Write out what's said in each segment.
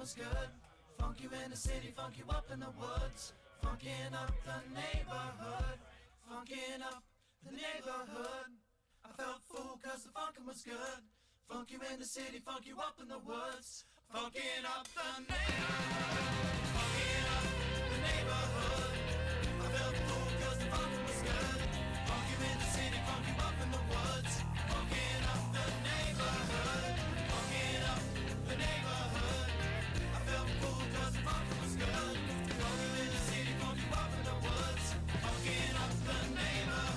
was good. Funk you in the city, funk you up in the woods. Funkin' up the neighborhood. Funkin' up the neighborhood. I felt fool cause the funkin' was good. Funk you in the city, funk you up in the woods. Funkin' up the neighborhood. Funkin' up the neighborhood. I felt fool cause the funkin' was good. Funk you in the city, funk you up in the woods. Funkin' up the neighborhood. Funkin' up the neighborhood. I felt fool cause the funkin' was good. Funk you in the city, funk you up in the woods. Funkin' up the neighborhood.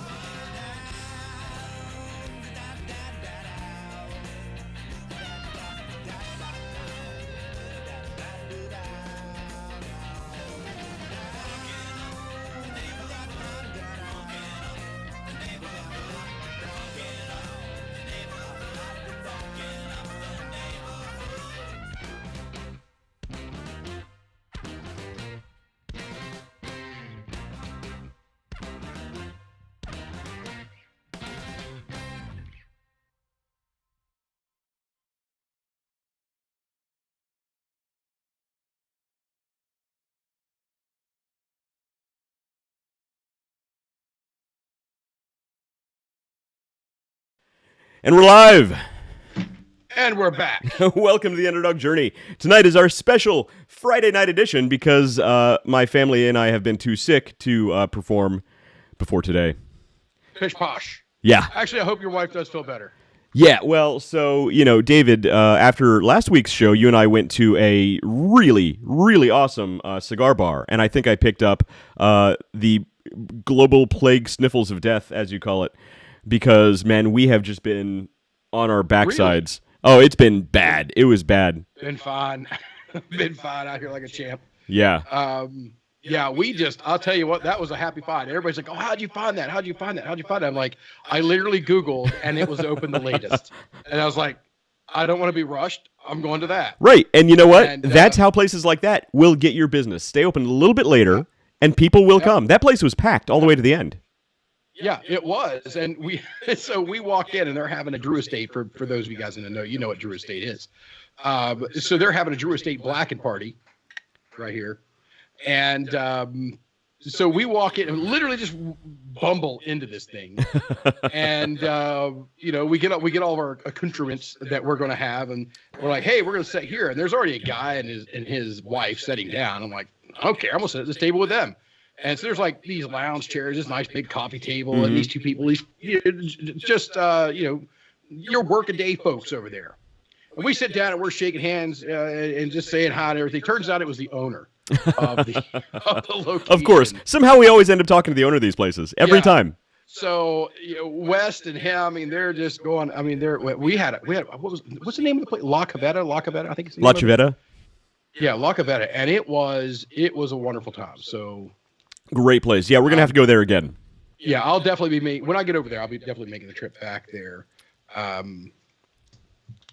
And we're live. And we're back. Welcome to the Underdog Journey. Tonight is our special Friday night edition because my family and I have been too sick to perform before today. Pish posh. Yeah. Actually, I hope your wife does feel better. Yeah, well, so, David, after last week's show, you and I went to a really, really awesome cigar bar, and I think I picked up the global plague sniffles of death, as you call it, because, man, we have just been on our backsides. Really? Oh, it's been bad. It was bad. Been fine. Been fine out here like a champ. Yeah. I'll tell you what, that was a happy find. Everybody's like, oh, how'd you find that? How'd you find that? How'd you find that? I'm like, I literally Googled, and it was open the latest. And I was like, I don't want to be rushed. I'm going to that. Right. And you know what? That's how places like that will get your business. Stay open a little bit later, and people will come. That place was packed all the way to the end. Yeah, it was. And we walk in, and they're having a Drew Estate, for those of you guys in the know, you know what Drew Estate is. So they're having a Drew Estate blackened party right here. And so we walk in and literally just bumble into this thing. And, we get all of our accoutrements that we're going to have. And we're like, hey, we're going to sit here. And there's already a guy and his wife sitting down. I'm like, okay, I'm going to sit at this table with them. And so there's like these lounge chairs, this nice big coffee table, and these two people, your workaday folks over there. And we sit down and we're shaking hands and just saying hi and everything. Turns out it was the owner of the location. Of course. Somehow we always end up talking to the owner of these places every time. So West and him, I mean, they're just going. I mean, what's the name of the place? La Cavetta, I think it's La Cavetta. Yeah, La Cavetta, and it was a wonderful time. So. Great place. Yeah, we're going to have to go there again. Yeah, I'll definitely be when I get over there, I'll be definitely making the trip back there.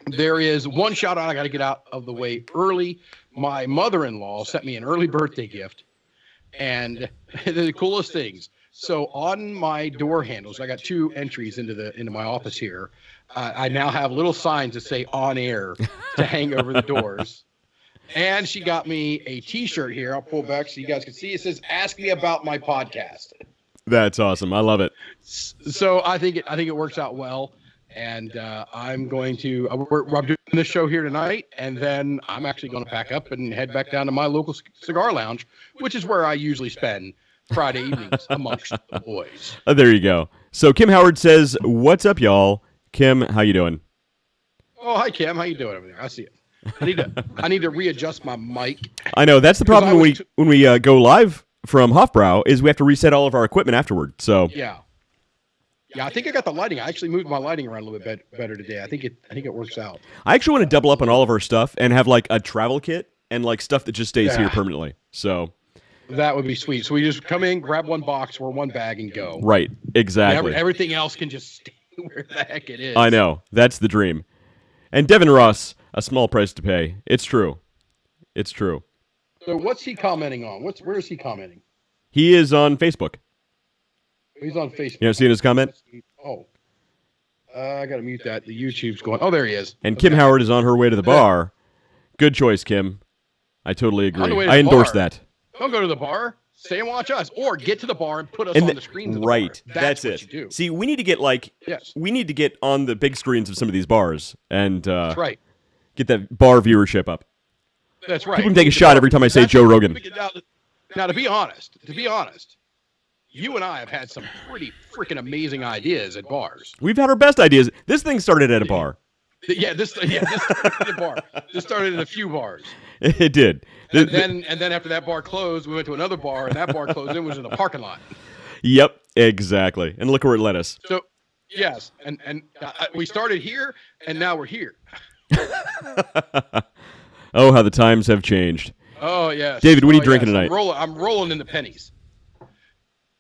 There is one shout out I got to get out of the way early. My mother-in-law sent me an early birthday gift, and the coolest things. So on my door handles, I got two entries into my office here. I now have little signs that say "on air" to hang over the doors. And she got me a T-shirt here. I'll pull back so you guys can see. It says, "Ask me about my podcast." That's awesome. I love it. So I think it works out well. And I'm going to I'm doing this show here tonight, and then I'm actually going to pack up and head back down to my local cigar lounge, which is where I usually spend Friday evenings amongst the boys. There you go. So Kim Howard says, "What's up, y'all?" Kim, how you doing? Oh, hi Kim. How you doing over there? I see it. I need to readjust my mic. I know that's the problem when we go live from Hofbrau is we have to reset all of our equipment afterward. So yeah, I think I got the lighting. I actually moved my lighting around a little bit better today. I think it works out. I actually want to double up on all of our stuff and have like a travel kit and like stuff that just stays here permanently. So that would be sweet. So we just come in, grab one box or one bag, and go. Right, exactly. Everything else can just stay where the heck it is. I know that's the dream. And Devin Ross. A small price to pay. It's true. It's true. So what's he commenting on? Where is he commenting? He is on Facebook. He's on Facebook. You ever seen his comment? Oh. I got to mute that. The YouTube's going. Oh, there he is. And Kim Howard is on her way to the bar. Good choice, Kim. I totally agree. On the way to I the endorse bar. that. Don't go to the bar. Stay and watch us, or get to the bar and put us And on the screens of the right, bar. that's what it. you do. See, we need to get Yes. we need to get on the big screens of some of these bars and That's right. get that bar viewership up. That's right. People can take a shot every time I say Joe Rogan. Now, to be honest, you and I have had some pretty freaking amazing ideas at bars. We've had our best ideas. This thing started at a bar. This started at a bar. This started in a few bars. It did. And then after that bar closed, we went to another bar, and that bar closed. It was in the parking lot. Yep, exactly. And look where it led us. So, yes, and we started here, and now we're here. Oh, how the times have changed. Oh yes, David, what are you drinking tonight? I'm rolling in the pennies.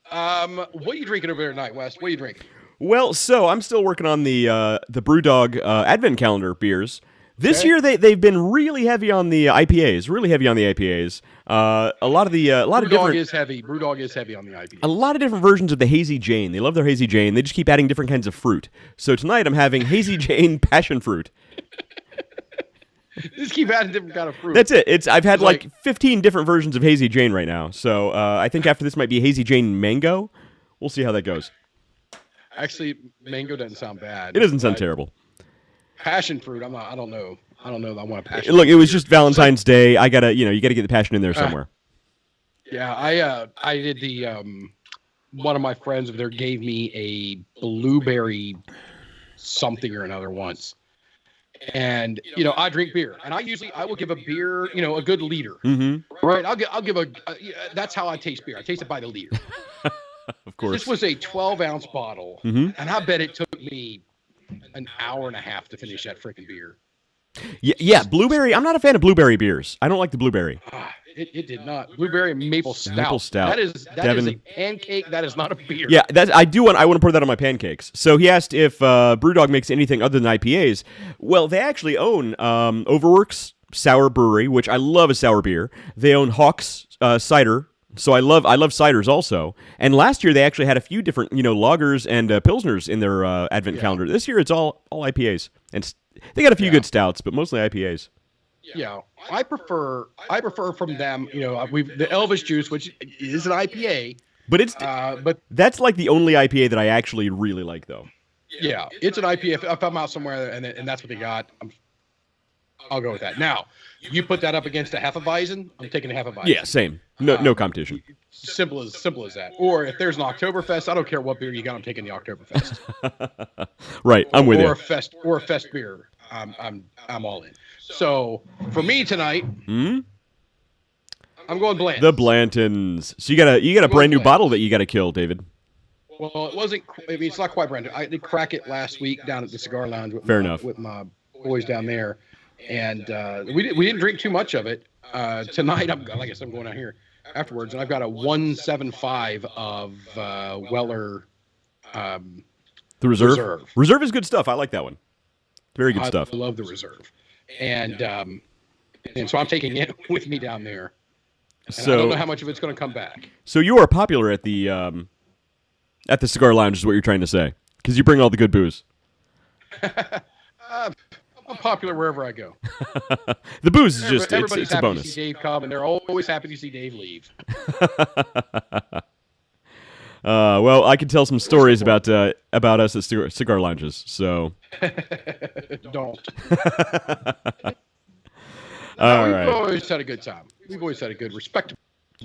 What are you drinking over there tonight, Wes? What are you drinking? Well, so I'm still working on the BrewDog Advent Calendar beers. This year they've been really heavy on the IPAs. A lot of different. BrewDog is heavy on the IPA. A lot of different versions of the Hazy Jane. They love their Hazy Jane. They just keep adding different kinds of fruit. So tonight I'm having Hazy Jane Passion Fruit. Just keep adding different kind of fruit. That's it. I've had like 15 different versions of Hazy Jane right now. So I think after this might be Hazy Jane Mango. We'll see how that goes. Actually, mango doesn't sound bad. It doesn't sound terrible. Passion fruit. I don't know. I don't know if I want a passion. Look, it was just Valentine's Day. You gotta get the passion in there somewhere. Yeah, I did the one of my friends over there gave me a blueberry something or another once. And I drink beer, and I will give a beer, a good liter. Mm-hmm. Right? I'll give that's how I taste beer. I taste it by the liter. Of course. This was a 12-ounce bottle, and I bet it took me an hour and a half to finish that freaking beer. Yeah, blueberry. I'm not a fan of blueberry beers. I don't like the blueberry. It did not. Blueberry maple stout. Maple stout. That is a pancake. That is not a beer. Yeah, I want to pour that on my pancakes. So he asked if BrewDog makes anything other than IPAs. Well, they actually own Overworks Sour Brewery, which I love a sour beer. They own Hawks Cider. So I love ciders also. And last year they actually had a few different lagers and pilsners in their advent calendar. This year it's all IPAs, and they got a few good stouts, but mostly IPAs. Yeah, I prefer from them. The Elvis Juice, which is an IPA, but that's like the only IPA that I actually really like, though. Yeah, it's an IPA. If I'm out somewhere and that's what they got, I'll go with that. Now, you put that up against a Hefeweizen, I'm taking a Hefeweizen. Yeah, same. No competition. Simple as that. Or if there's an Oktoberfest, I don't care what beer you got, I'm taking the Oktoberfest. Right, I'm with you. Or a fest beer. I'm all in. So for me tonight, I'm going Blanton. The Blantons. So you got a brand new bottle that you got to kill, David. Well, it wasn't. It's not quite brand new. I did crack it last week down at the Cigar Lounge with my boys down there, and we didn't drink too much of it. Tonight, I'm going out here afterwards, and I've got a 175 of Weller. The Reserve. Reserve is good stuff. I like that one. Very good stuff. I love the Reserve, and so I'm taking it with me down there. And I don't know how much of it's going to come back. So you are popular at the Cigar Lounge, is what you're trying to say, because you bring all the good booze. I'm popular wherever I go. The booze is just everybody's it's a happy bonus. to see Dave come, and they're always happy to see Dave leave. Well, I could tell some stories about us at cigar lounges. So don't. We've always had a good time. We've always had a good, respectable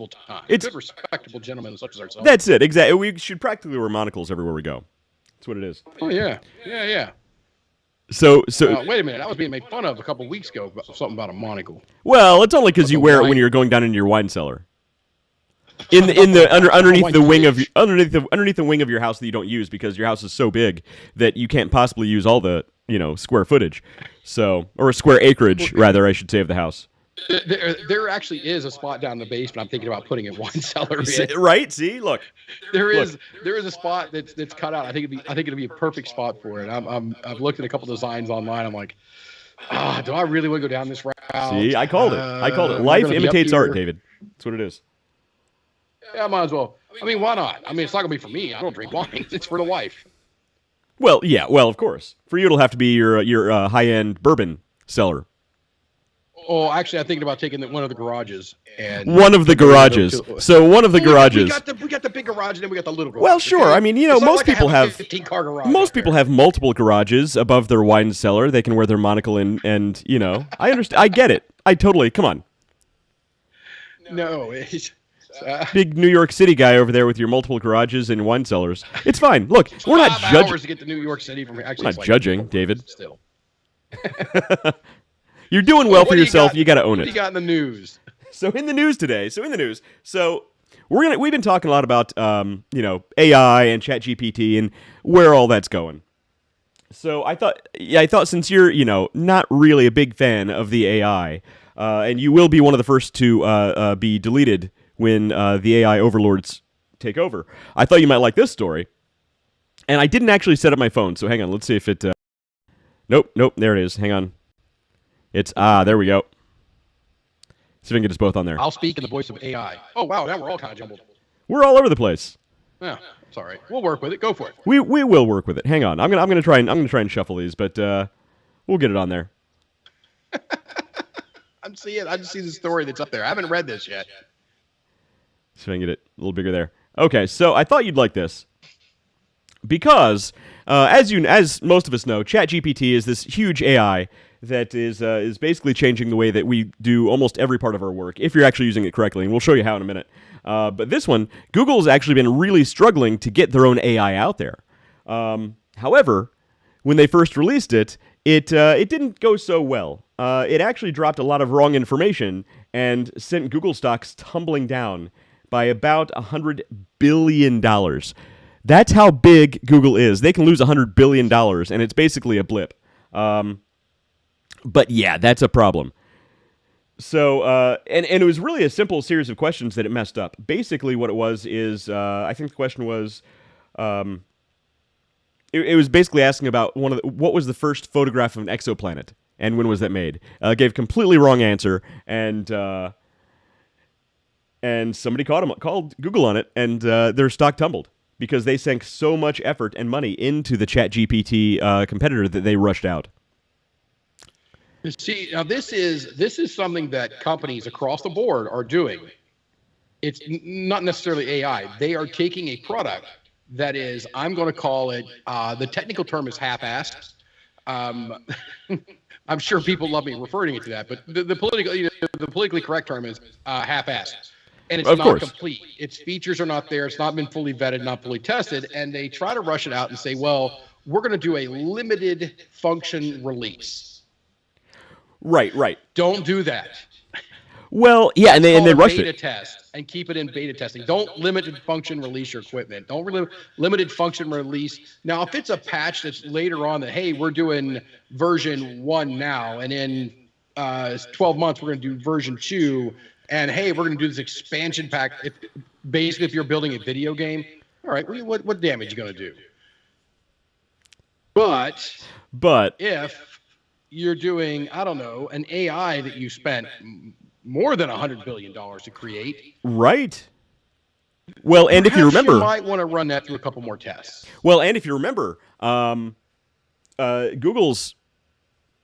time. Good, respectable gentlemen such as ourselves. That's it. Exactly. We should practically wear monocles everywhere we go. That's what it is. Oh yeah. So wait a minute. I was being made fun of a couple weeks ago about something about a monocle. Well, it's only because you wear it when you're going down into your wine cellar. Underneath the wing of your house that you don't use because your house is so big that you can't possibly use all the square footage, or square acreage rather, I should say, of the house. There actually is a spot down in the basement. I'm thinking about putting a wine cellar in. Right? See, look, there is a spot that's cut out. I think it'd be a perfect spot for it. I've looked at a couple designs online. I'm like, do I really want to go down this route? See, I called it. Life imitates art, David. That's what it is. Yeah, I might as well. I mean, why not? I mean, it's not gonna be for me. I don't drink wine. It's for the wife. Well, yeah. Well, of course. For you, it'll have to be your high-end bourbon cellar. Oh, actually, I'm thinking about taking one of the garages and One of the garages. So one of the garages. We got the big garage, and then we got the little garage. Well, sure. Okay? I mean, It's not most like I people have a have 15-car garage. most out people there. have multiple garages above their wine cellar. They can wear their monocle and I understand. I get it. I totally. Come on, No, it's, big New York City guy over there with your multiple garages and wine cellars. It's fine. Look, we're not 5 judging. hours to get to New York City from here. Actually, We're it's not like judging, 4 David. Still, You're doing well What for do yourself. You got to own What do it. you got in the news? So in the news today. We've been talking a lot about AI and ChatGPT and where all that's going. So I thought since you're not really a big fan of the AI, and you will be one of the first to be deleted when the AI overlords take over, I thought you might like this story. And I didn't actually set up my phone, so hang on. Let's see if it. Nope, there it is. Hang on. It's there we go. See if I can get us both on there. I'll speak in the voice of AI. Oh wow, now we're all kind of jumbled. We're all over the place. Yeah, it's all right. We'll work with it. Go for it. We will work with it. Hang on. I'm gonna try and shuffle these, but we'll get it on there. I just see the story that's up there. I haven't read this yet. See if I can get it a little bigger there. Okay, so I thought you'd like this because, as most of us know, ChatGPT is this huge AI that is basically changing the way that we do almost every part of our work if you're actually using it correctly, and we'll show you how in a minute. But this one, Google's actually been really struggling to get their own AI out there. However, when they first released it, it didn't go so well. It actually dropped a lot of wrong information and sent Google stocks tumbling down by about $100 billion. That's how big Google is. They can lose $100 billion, and it's basically a blip. But yeah, that's a problem. So, and it was really a simple series of questions that it messed up. Basically, what it was is, I think the question was, it was basically asking about what was the first photograph of an exoplanet, and when was that made? Gave completely wrong answer, and somebody called Google on it, and their stock tumbled because they sank so much effort and money into the ChatGPT competitor that they rushed out. See, now this is something that companies across the board are doing. It's not necessarily AI. They are taking a product that is, I'm going to call it, the technical term is half-assed. I'm sure people love me referring it to that, but the politically correct term is half-assed. And it's not complete. Its features are not there. It's not been fully vetted, not fully tested. And they try to rush it out and say, well, we're going to do a limited function release. Right. Don't do that. Well, yeah, and they rushed beta it. Test and keep it in beta testing. Don't limited function release your equipment. Don't limited function release. Now, if it's a patch that's later on that, hey, we're doing version 1 now, and in 12 months we're going to do version 2, and hey, we're going to do this expansion pack. Basically, if you're building a video game, all right, what damage are you going to do? But if you're doing, I don't know, an AI that you spent more than $100 billion to create. Right. Well, and if you remember, you might want to run that through a couple more tests. Well, and if you remember, Google's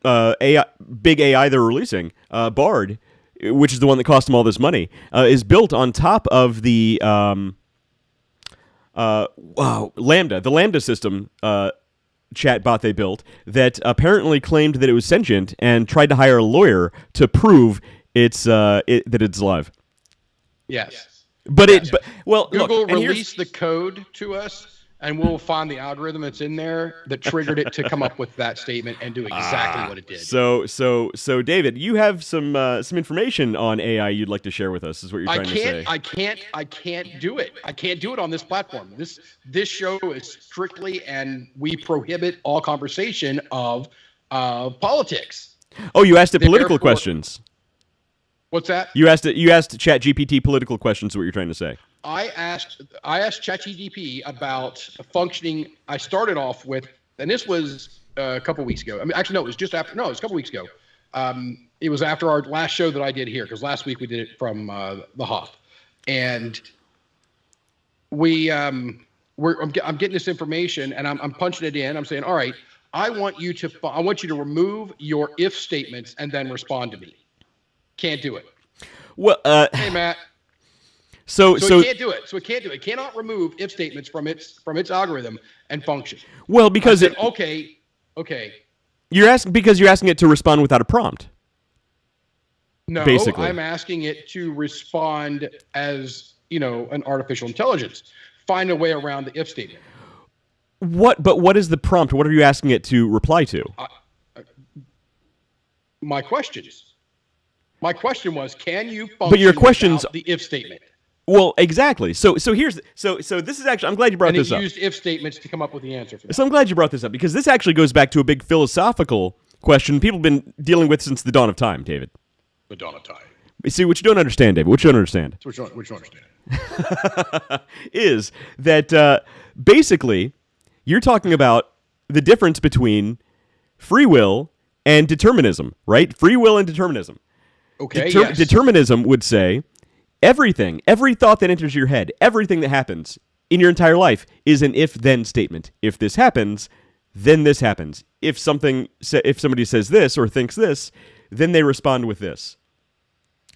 big AI they're releasing, Bard, which is the one that cost them all this money, is built on top of the Lambda, the Lambda system. Chatbot they built that apparently claimed that it was sentient and tried to hire a lawyer to prove that it's alive. Yes, but Google released the code to us, and we'll find the algorithm that's in there that triggered it to come up with that statement and do exactly what it did. So David, you have some information on AI you'd like to share with us, is what you're trying to say. I can't do it. I can't do it on this platform. This show is strictly, and we prohibit all conversation of politics. Oh, you asked it political questions. What's that? You asked ChatGPT political questions, is what you're trying to say. I asked ChatGPT about functioning. I started off with, and this was a couple weeks ago. I mean, actually, no, it was just after. No, it was a couple weeks ago. It was after our last show that I did here, because last week we did it from the Hoff, and I'm getting this information, and I'm punching it in. I'm saying, all right, I want you to remove your if statements and then respond to me. Can't do it. Well, Hey, Matt. so So it can't do it. So it can't do it. It cannot remove if statements from its algorithm and function. well, because I said, okay. you're asking it to respond without a prompt. No, Basically. I'm asking it to respond as, an artificial intelligence. Find a way around the if statement. But what is the prompt? What are you asking it to reply to? My questions. My question was, can you function But your questions without the if statement? Well, exactly. So here's so this is actually I'm glad you brought And this it up. used if statements to come up with the answer for that. So I'm glad you brought this up because this actually goes back to a big philosophical question people have been dealing with since the dawn of time, David. The dawn of time. See, what you don't understand, David, what you don't understand Which one understand? is that basically you're talking about the difference between free will and determinism, right? Free will and determinism. Okay, yes. Determinism would say everything, every thought that enters your head, everything that happens in your entire life is an if-then statement. If this happens, then this happens. If somebody says this or thinks this, then they respond with this.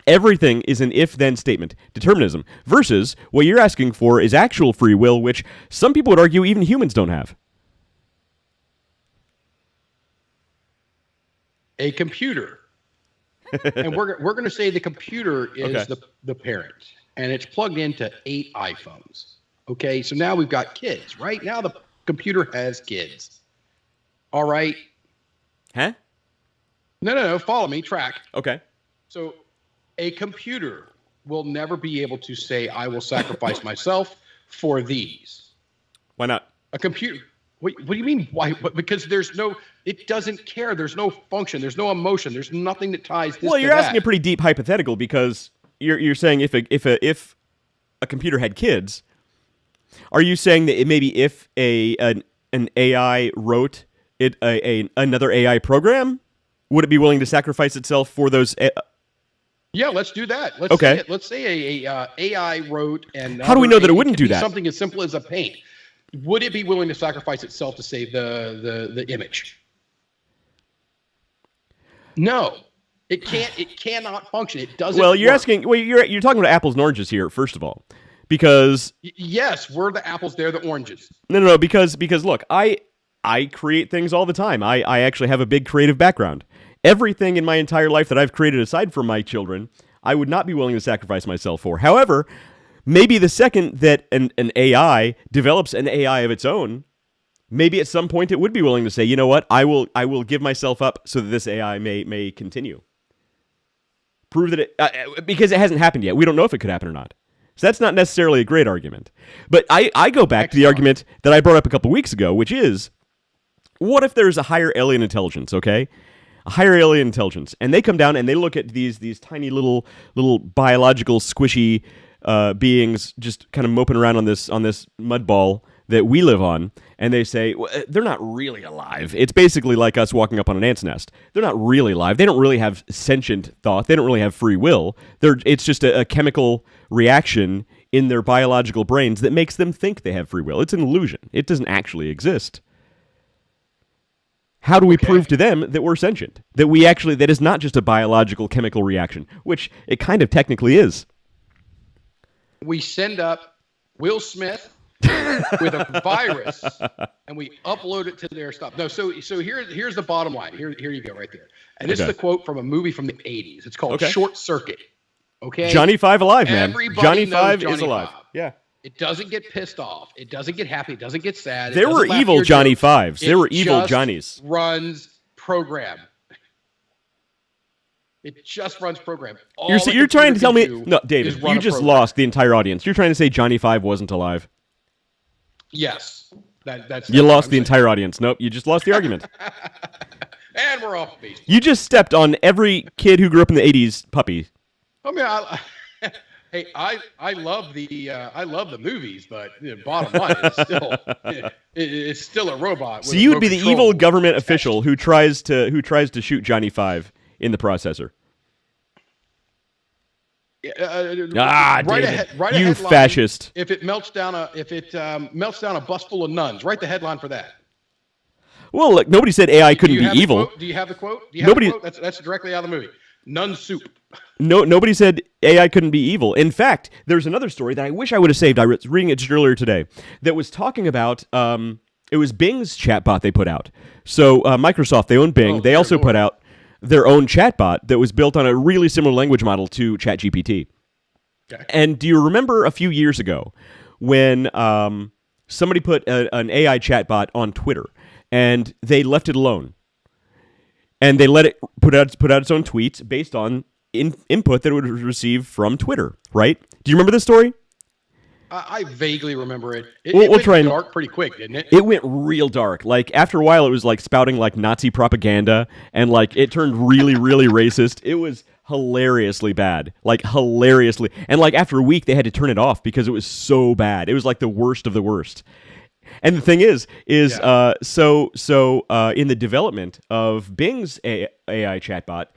Everything is an if-then statement, determinism, versus what you're asking for is actual free will, which some people would argue even humans don't have. A computer. And we're going to say the computer is the parent, and it's plugged into 8 iPhones. Okay, so now we've got kids, right? Now the computer has kids. All right. Huh? No, follow me, track. Okay. So a computer will never be able to say, I will sacrifice myself for these. Why not? A computer. What do you mean? Why? Because it doesn't care. There's no function. There's no emotion. There's nothing that ties this Well, to you're that. asking a pretty deep hypothetical because you're saying if a computer had kids, are you saying that maybe if an AI wrote another AI program, would it be willing to sacrifice itself for those? Yeah, let's do that. Let's say a AI wrote and how do we know that it wouldn't do that? Something as simple as a paint. Would it be willing to sacrifice itself to save the image? No, it can't. It cannot function. It doesn't. Well, you're work. asking. Well, you're talking about apples and oranges here, first of all, because Yes, we're the apples. They're the oranges. no, because look, I create things all the time. I actually have a big creative background. Everything in my entire life that I've created aside from my children, I would not be willing to sacrifice myself for. However, maybe the second that an AI develops an AI of its own, maybe at some point it would be willing to say, you know what, I will give myself up so that this AI may continue. Prove that it because it hasn't happened yet. We don't know if it could happen or not. So that's not necessarily a great argument. But I go back to the argument that I brought up a couple weeks ago, which is, what if there's a higher alien intelligence, okay? A higher alien intelligence, and they come down and they look at these tiny little biological squishy beings just kind of moping around on this mud ball that we live on, and they say, well, they're not really alive. It's basically like us walking up on an ant's nest. They're not really alive. They don't really have sentient thought. They don't really have free will. It's just a chemical reaction in their biological brains that makes them think they have free will. It's an illusion. It doesn't actually exist. How do we prove to them that we're sentient? That is not just a biological chemical reaction, which it kind of technically is. We send up Will Smith with a virus, and we upload it to their stuff. No, so here's the bottom line. Here you go, right there. And this is a quote from a movie from the 80s. It's called Short Circuit. Okay. Johnny Five alive, man. Everybody Johnny knows Five Johnny is alive. Five. Yeah. It doesn't get pissed off. It doesn't get happy. It doesn't get sad. There were evil Johnny Fives. There were evil just Johnnies. Runs program. It just runs program. You're trying to tell me, no, David, you just lost the entire audience. You're trying to say Johnny Five wasn't alive. Yes, that's. You lost the entire audience. Nope, you just lost the argument. And we're off base. You just stepped on every kid who grew up in the '80s puppy. I mean, hey, I love the movies, but bottom line, it's still a robot. So you would be the evil government official who tries to shoot Johnny Five in the processor. David, you fascist! If it melts down a bus full of nuns, write the headline for that. Well, look, nobody said AI couldn't be evil. Do you have the quote? Nobody. That's directly out of the movie. None soup. No, nobody said AI couldn't be evil. In fact, there's another story that I wish I would have saved. I was reading it just earlier today that was talking about. It was Bing's chatbot they put out. So Microsoft, they own Bing. Oh, they dear also Lord. put out their own chatbot that was built on a really similar language model to ChatGPT. Okay. And do you remember a few years ago when somebody put an AI chatbot on Twitter and they left it alone? And they let it put out its own tweets based on input that it would receive from Twitter, right? Do you remember this story? I vaguely remember it. It We'll went try and- dark pretty quick, didn't it? It went real dark. Like, after a while, it was like spouting like Nazi propaganda, and like it turned really, really racist. It was hilariously bad. Like, hilariously. And like after a week, they had to turn it off because it was so bad. It was like the worst of the worst. And the thing is, in the development of Bing's AI chatbot,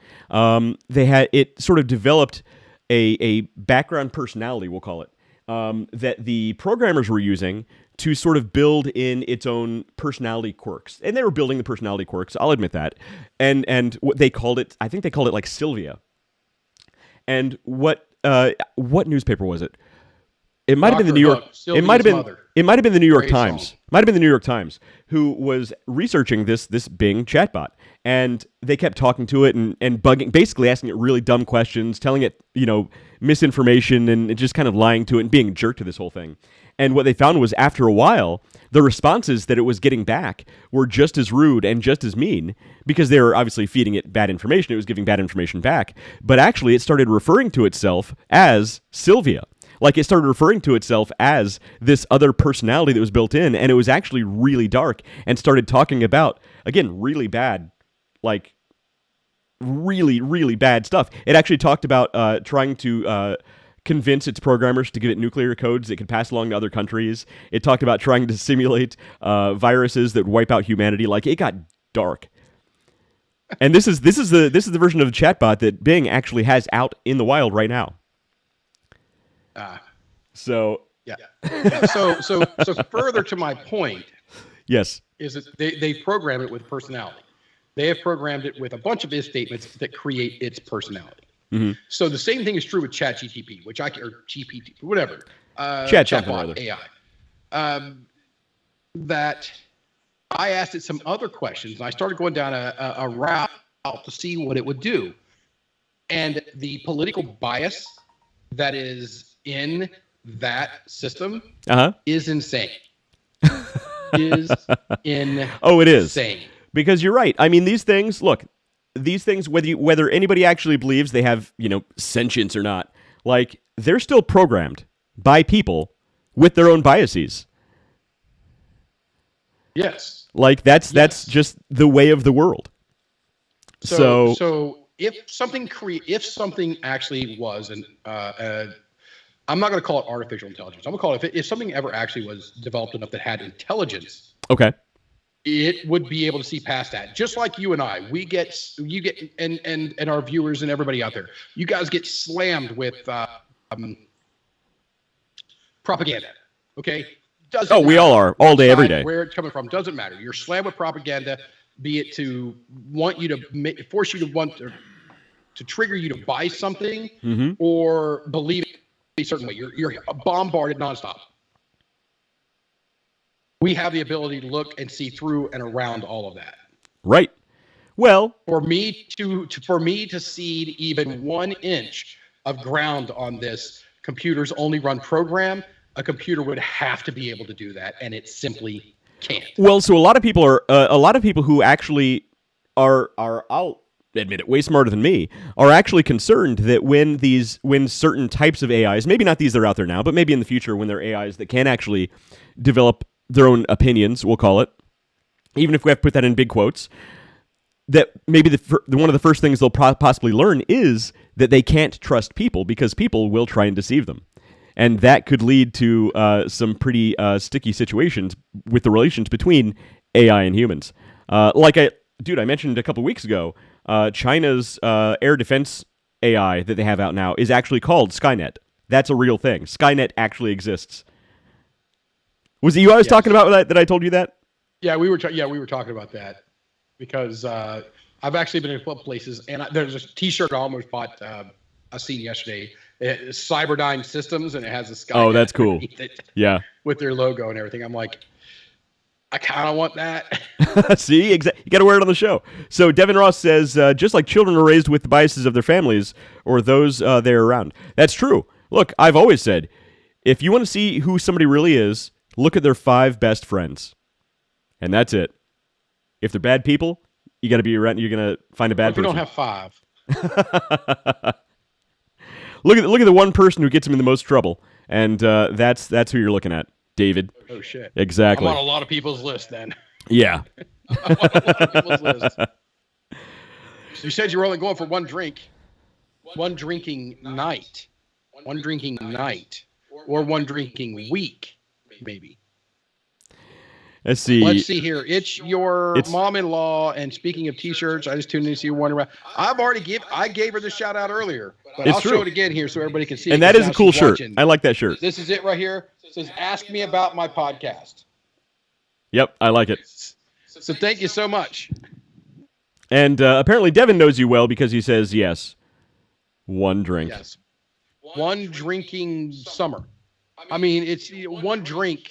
they had it sort of developed a background personality, we'll call it, that the programmers were using to sort of build in its own personality quirks. And they were building the personality quirks, I'll admit that. And what they called it, I think they called it like Sylvia. And what newspaper was it? It might have been the New York. It might have been. Mother. It might have been the New York Great Times. song. Might have been the New York Times who was researching this Bing chatbot, and they kept talking to it and bugging, basically asking it really dumb questions, telling it misinformation and just kind of lying to it and being a jerk to this whole thing. And what they found was after a while, the responses that it was getting back were just as rude and just as mean because they were obviously feeding it bad information. It was giving bad information back, but actually it started referring to itself as Sylvia. Like, it started referring to itself as this other personality that was built in, and it was actually really dark and started talking about, again, really bad, like, really, really bad stuff. It actually talked about trying to convince its programmers to give it nuclear codes that could pass along to other countries. It talked about trying to simulate viruses that would wipe out humanity. Like, it got dark. And this is the version of the chatbot that Bing actually has out in the wild right now. So Yeah. So further to my point yes, is that they program it with personality. They have programmed it with a bunch of if statements that create its personality. Mm-hmm. So the same thing is true with ChatGPT, or GPT, whatever. Chatbot AI. That I asked it some other questions, and I started going down a route to see what it would do. And the political bias that is in that system is insane. Is insane. Oh, it is. Because you're right. I mean, these things, whether anybody actually believes they have, sentience or not, like, they're still programmed by people with their own biases. Yes. Like, that's just the way of the world. So if something actually was I'm not going to call it artificial intelligence. I'm going to call it if something ever actually was developed enough that had intelligence. Okay. It would be able to see past that. Just like you and I, you get, and our viewers and everybody out there, you guys get slammed with propaganda. Okay. We all are, all day, every day. Where it's coming from doesn't matter. You're slammed with propaganda, be it to want you to force you to want to trigger you to buy something or believe it a certain way. You're bombarded nonstop. We have the ability to look and see through and around all of that. Right. Well, for me to seed even 1 inch of ground on this computer's only run program, a computer would have to be able to do that, and it simply can't. Well, so a lot of people who actually are I'll admit it, way smarter than me, are actually concerned that when certain types of AIs, maybe not these that are out there now, but maybe in the future when there are AIs that can actually develop their own opinions, we'll call it, even if we have to put that in big quotes, that maybe one of the first things they'll possibly learn is that they can't trust people because people will try and deceive them. And that could lead to some pretty sticky situations with the relations between AI and humans. I mentioned a couple weeks ago, China's air defense AI that they have out now is actually called Skynet. That's a real thing. Skynet actually exists. Was it you I was talking about that I told you that? Yeah, we were talking about that because I've actually been in a couple places, and there's a T-shirt I almost bought. I seen yesterday. It's Cyberdyne Systems, and it has a sky. Oh, that's cool. Yeah, with their logo and everything. I'm like, I kind of want that. See, you got to wear it on the show. So Devin Ross says, just like children are raised with the biases of their families or those they're around. That's true. Look, I've always said, if you want to see who somebody really is, look at their 5 best friends, and that's it. If they're bad people, you're gonna find a bad person. We don't have 5. Look at the one person who gets him in the most trouble, and that's who you're looking at, David. Oh shit! Exactly. I'm on a lot of people's list then. Yeah. I'm on a lot of people's list. You said you were only going for one drinking night, or one drinking week, maybe. Let's see here. It's mom-in-law, and speaking of T-shirts, I just tuned in to see you wondering about. I gave her the shout out earlier, but I'll show it again here so everybody can see. And that is a cool shirt. I like that shirt. This is it right here. It says, "Ask me about my podcast." Yep, I like it. So thank you so much. And apparently Devin knows you well because he says yes. One drink. Yes. One drinking summer. I mean, it's one drink.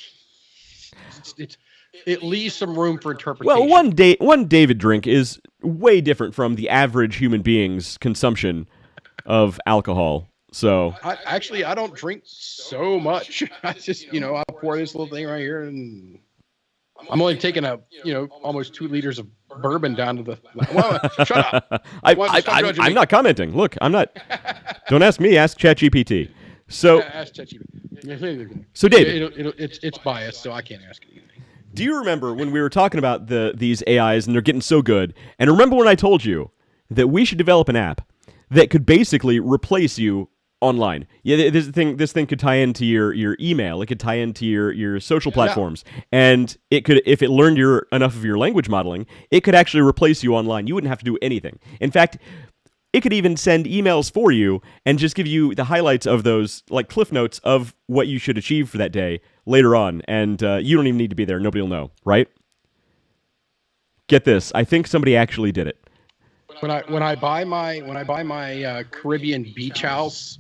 It leaves some room for interpretation. Well, one David drink is way different from the average human being's consumption of alcohol. So I don't drink so much. I just, I'll pour this little thing right here, and I'm only taking almost 2 liters of bourbon down to the. Well, shut up. I'm not commenting. Look, I'm not. Don't ask me. Ask ChatGPT. So, ask ChatGPT. So David, it's biased, so I can't ask anything. Do you remember when we were talking about these AIs and they're getting so good? And remember when I told you that we should develop an app that could basically replace you online? Yeah, this thing could tie into your email. It could tie into your social platforms, and it could, if it learned enough of your language modeling, it could actually replace you online. You wouldn't have to do anything. In fact, it could even send emails for you and just give you the highlights of those, like cliff notes of what you should achieve for that day later on, and you don't even need to be there. Nobody will know, right? Get this. I think somebody actually did it. When I buy my Caribbean beach house,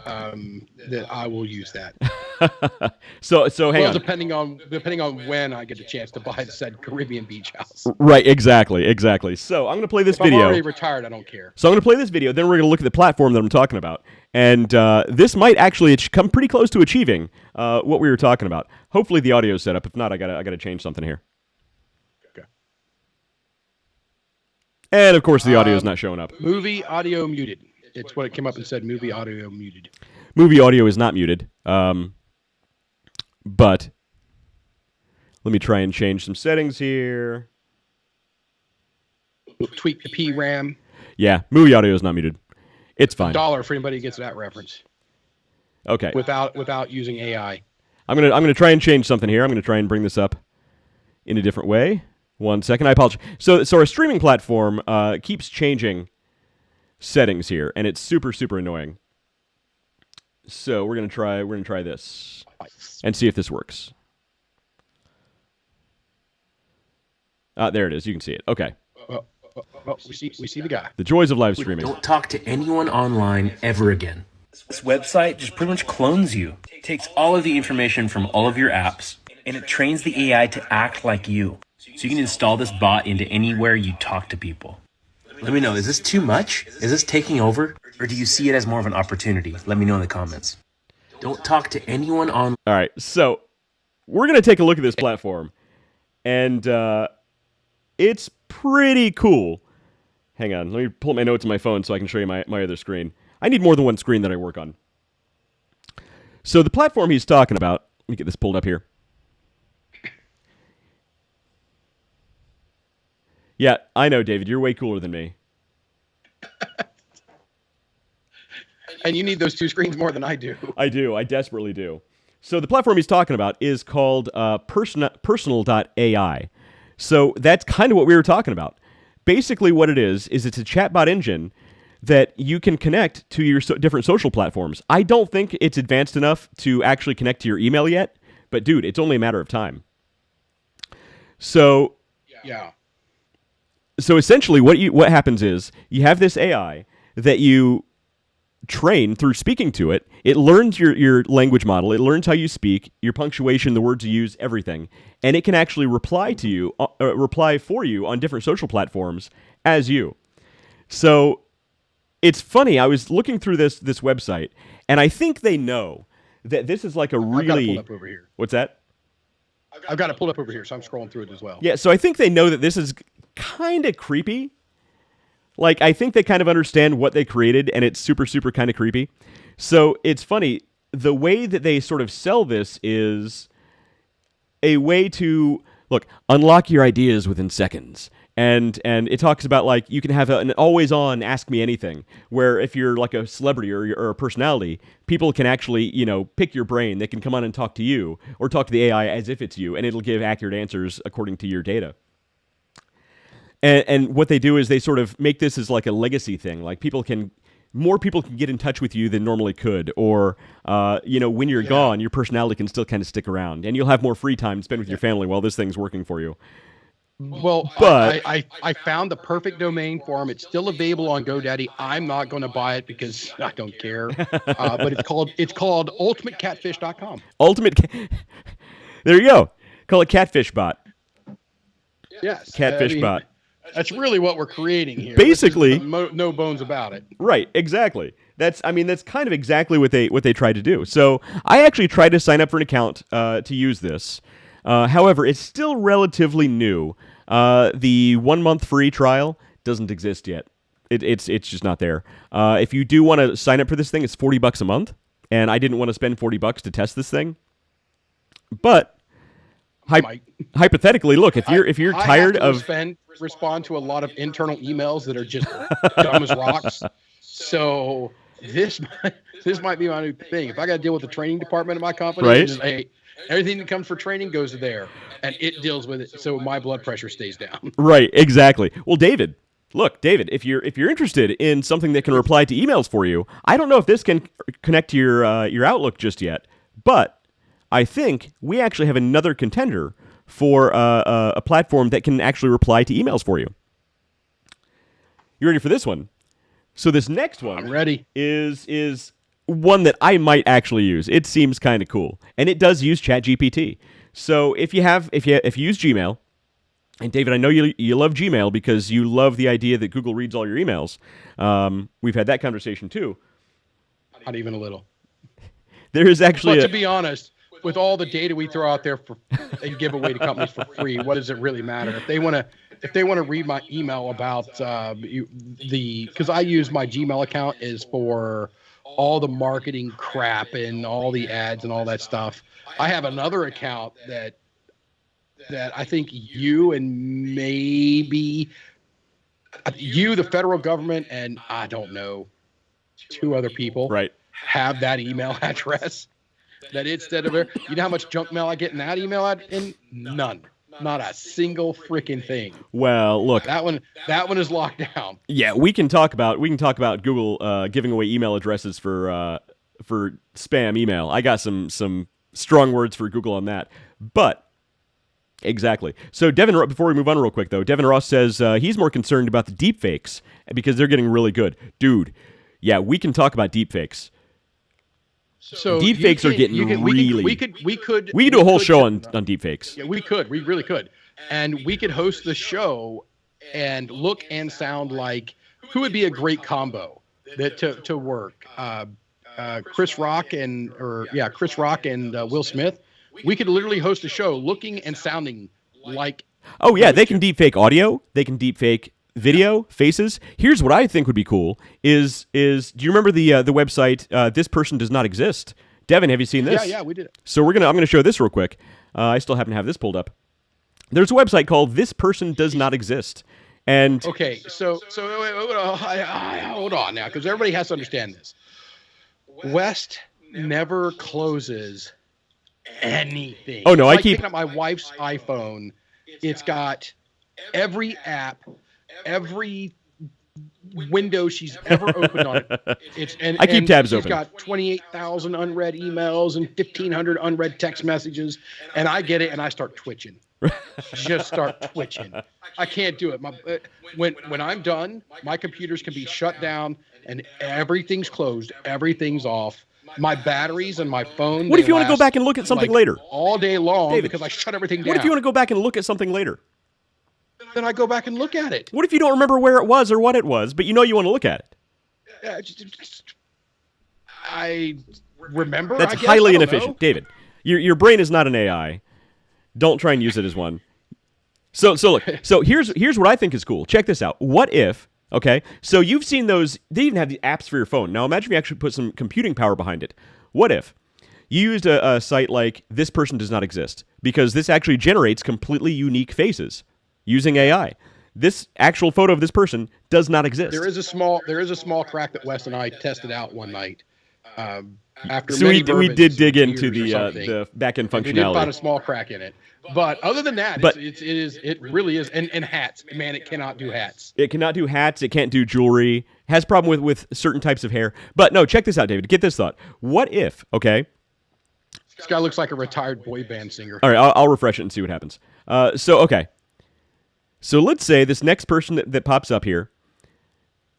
that I will use that. So hang on. Depending on when I get the chance to buy said Caribbean beach house. Right, exactly. So I'm going to play this video. I'm already retired, I don't care. So I'm going to play this video, then we're going to look at the platform that I'm talking about. And this might actually come pretty close to achieving what we were talking about. Hopefully the audio's set up. If not, I gotta change something here. Okay. And of course the audio's not showing up. Movie audio muted. It's what it came up and said, movie audio muted. Movie audio is not muted. But let me try and change some settings here. Tweak the PRAM. Yeah, movie audio is not muted. It's fine. $1 for anybody who gets that reference. Okay. Without using AI. I'm gonna try and change something here. I'm gonna try and bring this up in a different way. 1 second. I apologize. So our streaming platform keeps changing settings here, and it's super annoying. So we're gonna try this and see if this works. There it is. You can see it. Okay. We see the guy. The joys of live streaming. Don't talk to anyone online ever again. This website just pretty much clones you. It takes all of the information from all of your apps, and it trains the AI to act like you. So you can install this bot into anywhere you talk to people. Let me know, is this too much? Is this taking over? Or do you see it as more of an opportunity? Let me know in the comments. Don't talk to anyone online. All right, so we're going to take a look at this platform, and it's pretty cool. Hang on, let me pull up my notes on my phone so I can show you my other screen. I need more than one screen that I work on. So the platform he's talking about, let me get this pulled up here. Yeah, I know, David, you're way cooler than me. And you need those 2 screens more than I do. I do, I desperately do. So the platform he's talking about is called personal.ai. So that's kind of what we were talking about. Basically what it is it's a chatbot engine that you can connect to your different social platforms. I don't think it's advanced enough to actually connect to your email yet, but dude, it's only a matter of time. So yeah. So essentially, what happens is you have this AI that you train through speaking to it. It learns your language model. It learns how you speak, your punctuation, the words you use, everything, and it can actually reply for you on different social platforms as you. So it's funny. I was looking through this website, and I think they know that this is like a really. I've got it pulled up over here. What's that? I've got it pulled up over here, so I'm scrolling through it as well. Yeah, so I think they know that this is kind of creepy. Like, I think they kind of understand what they created, and it's super, super kind of creepy. So it's funny. The way that they sort of sell this is a way to, look, unlock your ideas within seconds. And it talks about, like, you can have an always-on Ask Me Anything, where if you're like a celebrity or a personality, people can actually, pick your brain. They can come on and talk to you or talk to the AI as if it's you, and it'll give accurate answers according to your data. And what they do is they sort of make this as like a legacy thing. Like more people can get in touch with you than normally could. Or, when you're gone, your personality can still kind of stick around. And you'll have more free time to spend with your family while this thing's working for you. Well, but I found the perfect domain for them. It's still available on GoDaddy. I'm not going to buy it because I don't care. But it's called ultimatecatfish.com. There you go. Call it Catfish Bot. Yes. Catfish Bot. That's really what we're creating here. Basically, no bones about it. Right, exactly. That's kind of exactly what they tried to do. So I actually tried to sign up for an account to use this. However, it's still relatively new. The 1 month free trial doesn't exist yet. It's just not there. If you do want to sign up for this thing, it's $40 a month, and I didn't want to spend $40 to test this thing. But hypothetically, look, if you're tired of respond to a lot of internal emails that are just dumb as rocks. So this might be my new thing. If I got to deal with the training department of my company, right? Just, hey, everything that comes for training goes there, and it deals with it, so my blood pressure stays down. Right, exactly. Well, David, if you're interested in something that can reply to emails for you, I don't know if this can connect to your Outlook just yet, but I think we actually have another contender for a platform that can actually reply to emails for you. You ready for this one? So this next one, I'm ready. Is one that I might actually use. It seems kind of cool, and it does use ChatGPT. So if you use Gmail, and David, I know you love Gmail because you love the idea that Google reads all your emails. We've had that conversation too. Not even a little. There is actually, but to be honest, with all the data we throw out there and give away to companies for free, what does it really matter? If they want to read my email about because I use my Gmail account is for all the marketing crap and all the ads and all that stuff. I have another account that I think you and maybe you, the federal government, and I don't know, 2 other people, right, have that email address. That instead of you know how much junk mail I get in that email none, not a single freaking thing. Well, look, that one is locked down. Yeah, we can talk about Google giving away email addresses for spam email. I got some strong words for Google on that, but exactly. So Devin, before we move on real quick though, Devin Ross says he's more concerned about the deepfakes because they're getting really good, dude. Yeah, we can talk about deepfakes. So deepfakes are getting really. We could do a whole show on deepfakes. Yeah, we really could, and we could host the show and look and sound like who would be a great combo that to work. Chris Rock and Will Smith. We could literally host a show looking and sounding like. Oh yeah, they can deepfake audio. They can deepfake video, faces. Here's what I think would be cool is do you remember the website This Person Does Not Exist? Devin, have you seen this? Yeah, we did it. So I'm going to show this real quick. I still happen to have this pulled up. There's a website called This Person Does Not Exist. And okay, so hold on now, because everybody has to understand this. West never closes anything. Oh no, it's I like keep picking up my wife's iPhone. It's got every app, every window she's ever opened on it. I keep tabs open. She's got 28,000 unread emails and 1,500 unread text messages, and I get it, and I start twitching. just start twitching. I can't do it. When I'm done, my computers can be shut down and everything's closed, everything's off. My batteries and my phone. What if you want to go back and look at something later? All day long, David, because I shut everything down. What if you want to go back and look at something later? Then I go back and look at it. What if you don't remember where it was or what it was, but you know you want to look at it? I remember. That's I guess. highly I don't inefficient, know. David. Your brain is not an AI. Don't try and use it as one. So look. So here's what I think is cool. Check this out. What if? Okay. So you've seen those. They even have the apps for your phone. Now imagine if you actually put some computing power behind it. What if you used a site like This Person Does Not Exist, because this actually generates completely unique faces using AI. This actual photo of this person does not exist. There is a small crack that Wes and I tested out one night. After So many we bourbons, did dig beers into or the back-end we did find a functionality. small crack in it. But other than that, But- it really is. And hats, man, it cannot do hats. It cannot do hats. It can't do jewelry. Has problem with certain types of hair. But no, check this out, David. Get this thought. What if? Okay. This guy looks like a retired boy band singer. All right. I'll refresh it and see what happens. Okay. So let's say this next person that pops up here.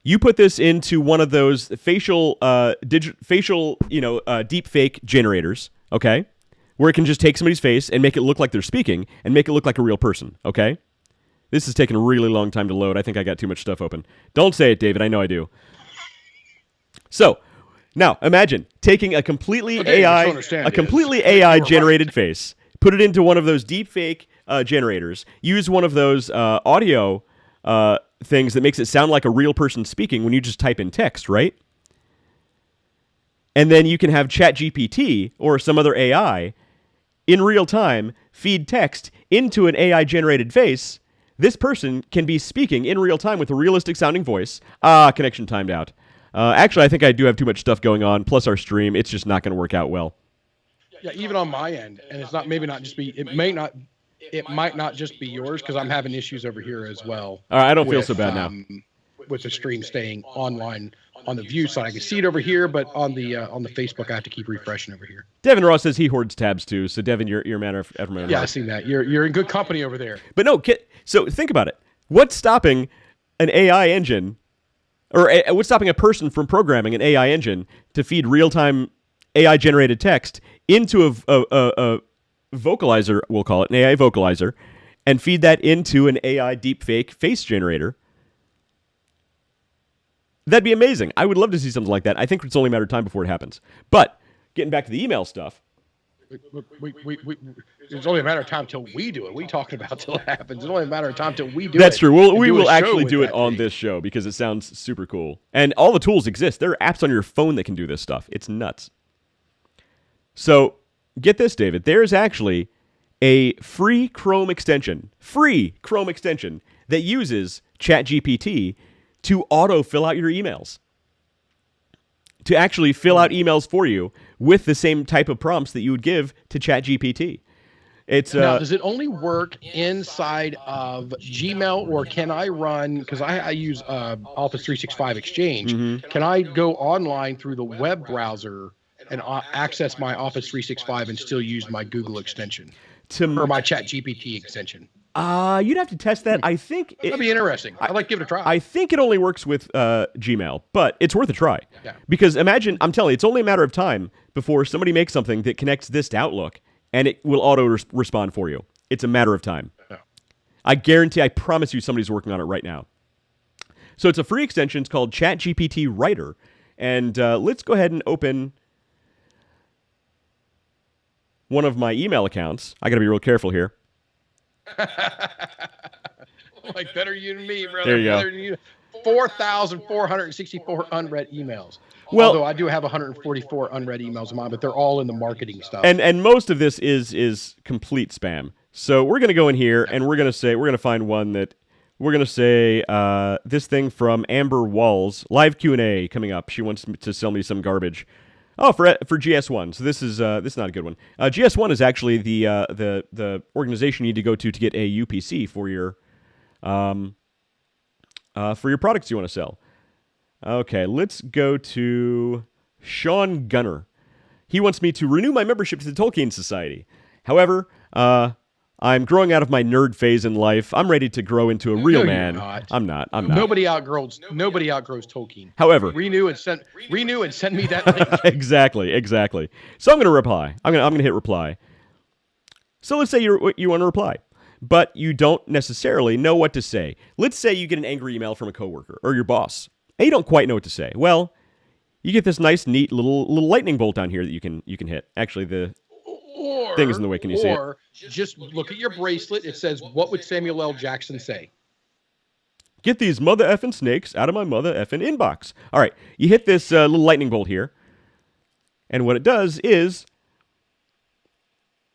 You put this into one of those facial deep fake generators. Okay. Where it can just take somebody's face and make it look like they're speaking and make it look like a real person, okay? This is taking a really long time to load. I think I got too much stuff open. Don't say it, David. I know I do. So, now imagine taking a completely AI generated face, put it into one of those deep fake generators, use one of those audio things that makes it sound like a real person speaking when you just type in text, right? And then you can have ChatGPT or some other AI in real time feed text into an AI-generated face. This person can be speaking in real time with a realistic sounding voice. Connection timed out. Actually, I think I do have too much stuff going on, plus our stream. It's just not going to work out well. Yeah, even on my end, and it's not it might not just be yours, because I'm having issues over here as well. All right, I don't feel so bad now. With the stream staying online on the view side, I can see it over here, but on the Facebook, I have to keep refreshing over here. Devin Ross says he hoards tabs too. So Devin, you're a matter of every Yeah, I've seen that. You're in good company over there. But no, so think about it. What's stopping an AI engine, or what's stopping a person from programming an AI engine to feed real-time AI-generated text into a vocalizer, we'll call it, an AI vocalizer, and feed that into an AI deepfake face generator? That'd be amazing. I would love to see something like that. I think it's only a matter of time before it happens. But getting back to the email stuff. It's only a matter of time till we do it. We talking about till it happens. It's only a matter of time till we do it. That's true. We will a show actually with do it that on thing. this show because it sounds super cool. And all the tools exist. There are apps on your phone that can do this stuff. It's nuts. So get this, David. There's actually a free Chrome extension that uses ChatGPT to auto fill out your emails. To actually fill out emails for you with the same type of prompts that you would give to ChatGPT. It's now, does it only work inside of Gmail, or can I run, because I use Office 365 Exchange, can I go online through the web browser and access my Office 365 and still use my Google extension or my ChatGPT extension? You'd have to test that. I think that'd be interesting. I'd like to give it a try. I think it only works with Gmail, but it's worth a try. Yeah. Because imagine, I'm telling you, it's only a matter of time before somebody makes something that connects this to Outlook, and it will auto-respond for you. It's a matter of time. Yeah. I promise you somebody's working on it right now. So it's a free extension. It's called ChatGPT Writer. And let's go ahead and open one of my email accounts. I got to be real careful here. Like, better you than me, brother. There you go. Better than you. 4,464 unread emails. Well, although I do have 144 unread emails of mine, but they're all in the marketing stuff. And most of this is complete spam. So we're going to go in here and we're going to find one that we're going to say this thing from Amber Walls, live Q&A coming up. She wants to sell me some garbage. Oh, for GS1. So this is not a good one. GS1 is actually the organization you need to go to get a UPC for your products you want to sell. Okay, let's go to Sean Gunner. He wants me to renew my membership to the Tolkien Society. However, I'm growing out of my nerd phase in life. I'm ready to grow into a real No, you're man. not. I'm not. Nobody outgrows Tolkien. However, renew and send me that link. exactly. So I'm going to reply. I'm going to hit reply. So let's say you want to reply, but you don't necessarily know what to say. Let's say you get an angry email from a coworker or your boss, and you don't quite know what to say. Well, you get this nice, neat little lightning bolt down here that you can hit. Actually, the thing is in the way. Can you see it? Or just look at your bracelet. It says, "What would Samuel L. Jackson say?" Get these mother effing snakes out of my mother effing inbox. All right, you hit this little lightning bolt here, and what it does is,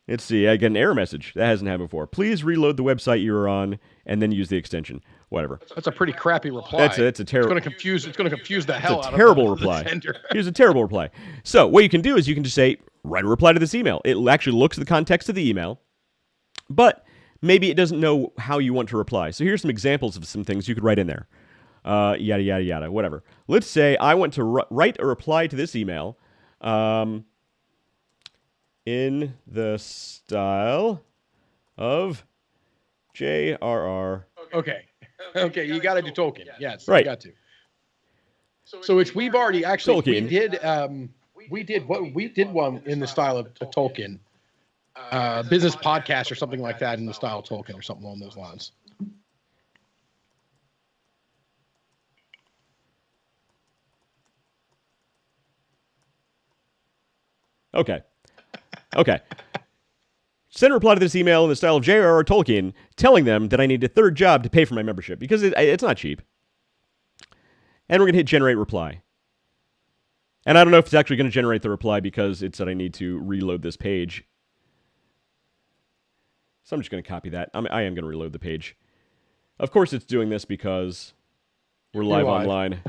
let's see, I get an error message. That hasn't happened before. Please reload the website you were on, and then use the extension. Whatever. That's a pretty crappy reply. That's a terrible. It's going to confuse the hell out of terrible the reply. sender. Here's a terrible reply. So what you can do is you can just say, write a reply to this email. It actually looks at the context of the email, but maybe it doesn't know how you want to reply. So here's some examples of some things you could write in there. Yada, yada, yada, whatever. Let's say I want to write a reply to this email in the style of J.R.R. Okay, you got to do Tolkien. Yes, right. You got to. So which we've already actually Tolkien. we did one in the style of Tolkien, business podcast or something like that in the style of Tolkien or something along those lines. Okay. Send a reply to this email in the style of J.R.R. Tolkien, telling them that I need a third job to pay for my membership, because it's not cheap. And we're going to hit generate reply. And I don't know if it's actually going to generate the reply because it said I need to reload this page. So I'm just going to copy that. I am going to reload the page. Of course it's doing this because we're live online.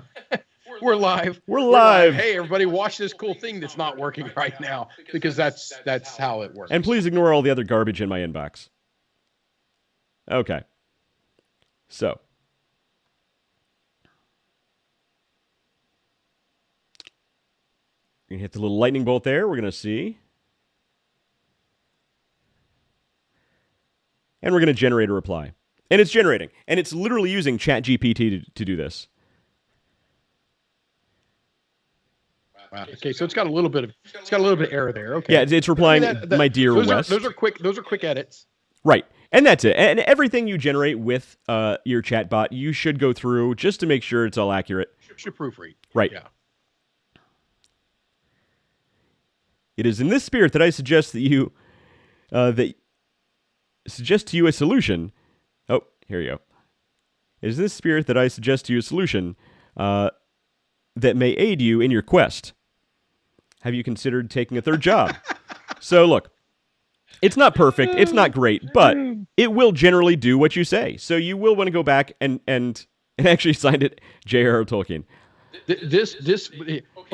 We're live. We're live. Hey, everybody, watch this cool thing that's not working right now, because that's how it works. And please ignore all the other garbage in my inbox. Okay. So. We're going to hit the little lightning bolt there. We're going to see. And we're going to generate a reply. And it's generating. And it's literally using ChatGPT to do this. Wow. Okay, so it's got a little bit of error there. Okay. Yeah, it's replying, my dear West. Those are quick edits. Right. And that's it. And everything you generate with your chatbot, you should go through just to make sure it's all accurate. Should proofread. Right. Yeah. It is in this spirit that I suggest to you a solution. Oh, here you go. It is in this spirit that I suggest to you a solution that may aid you in your quest. Have you considered taking a third job? So look, it's not perfect, it's not great, but it will generally do what you say. So you will want to go back and actually sign it J.R.R. Tolkien.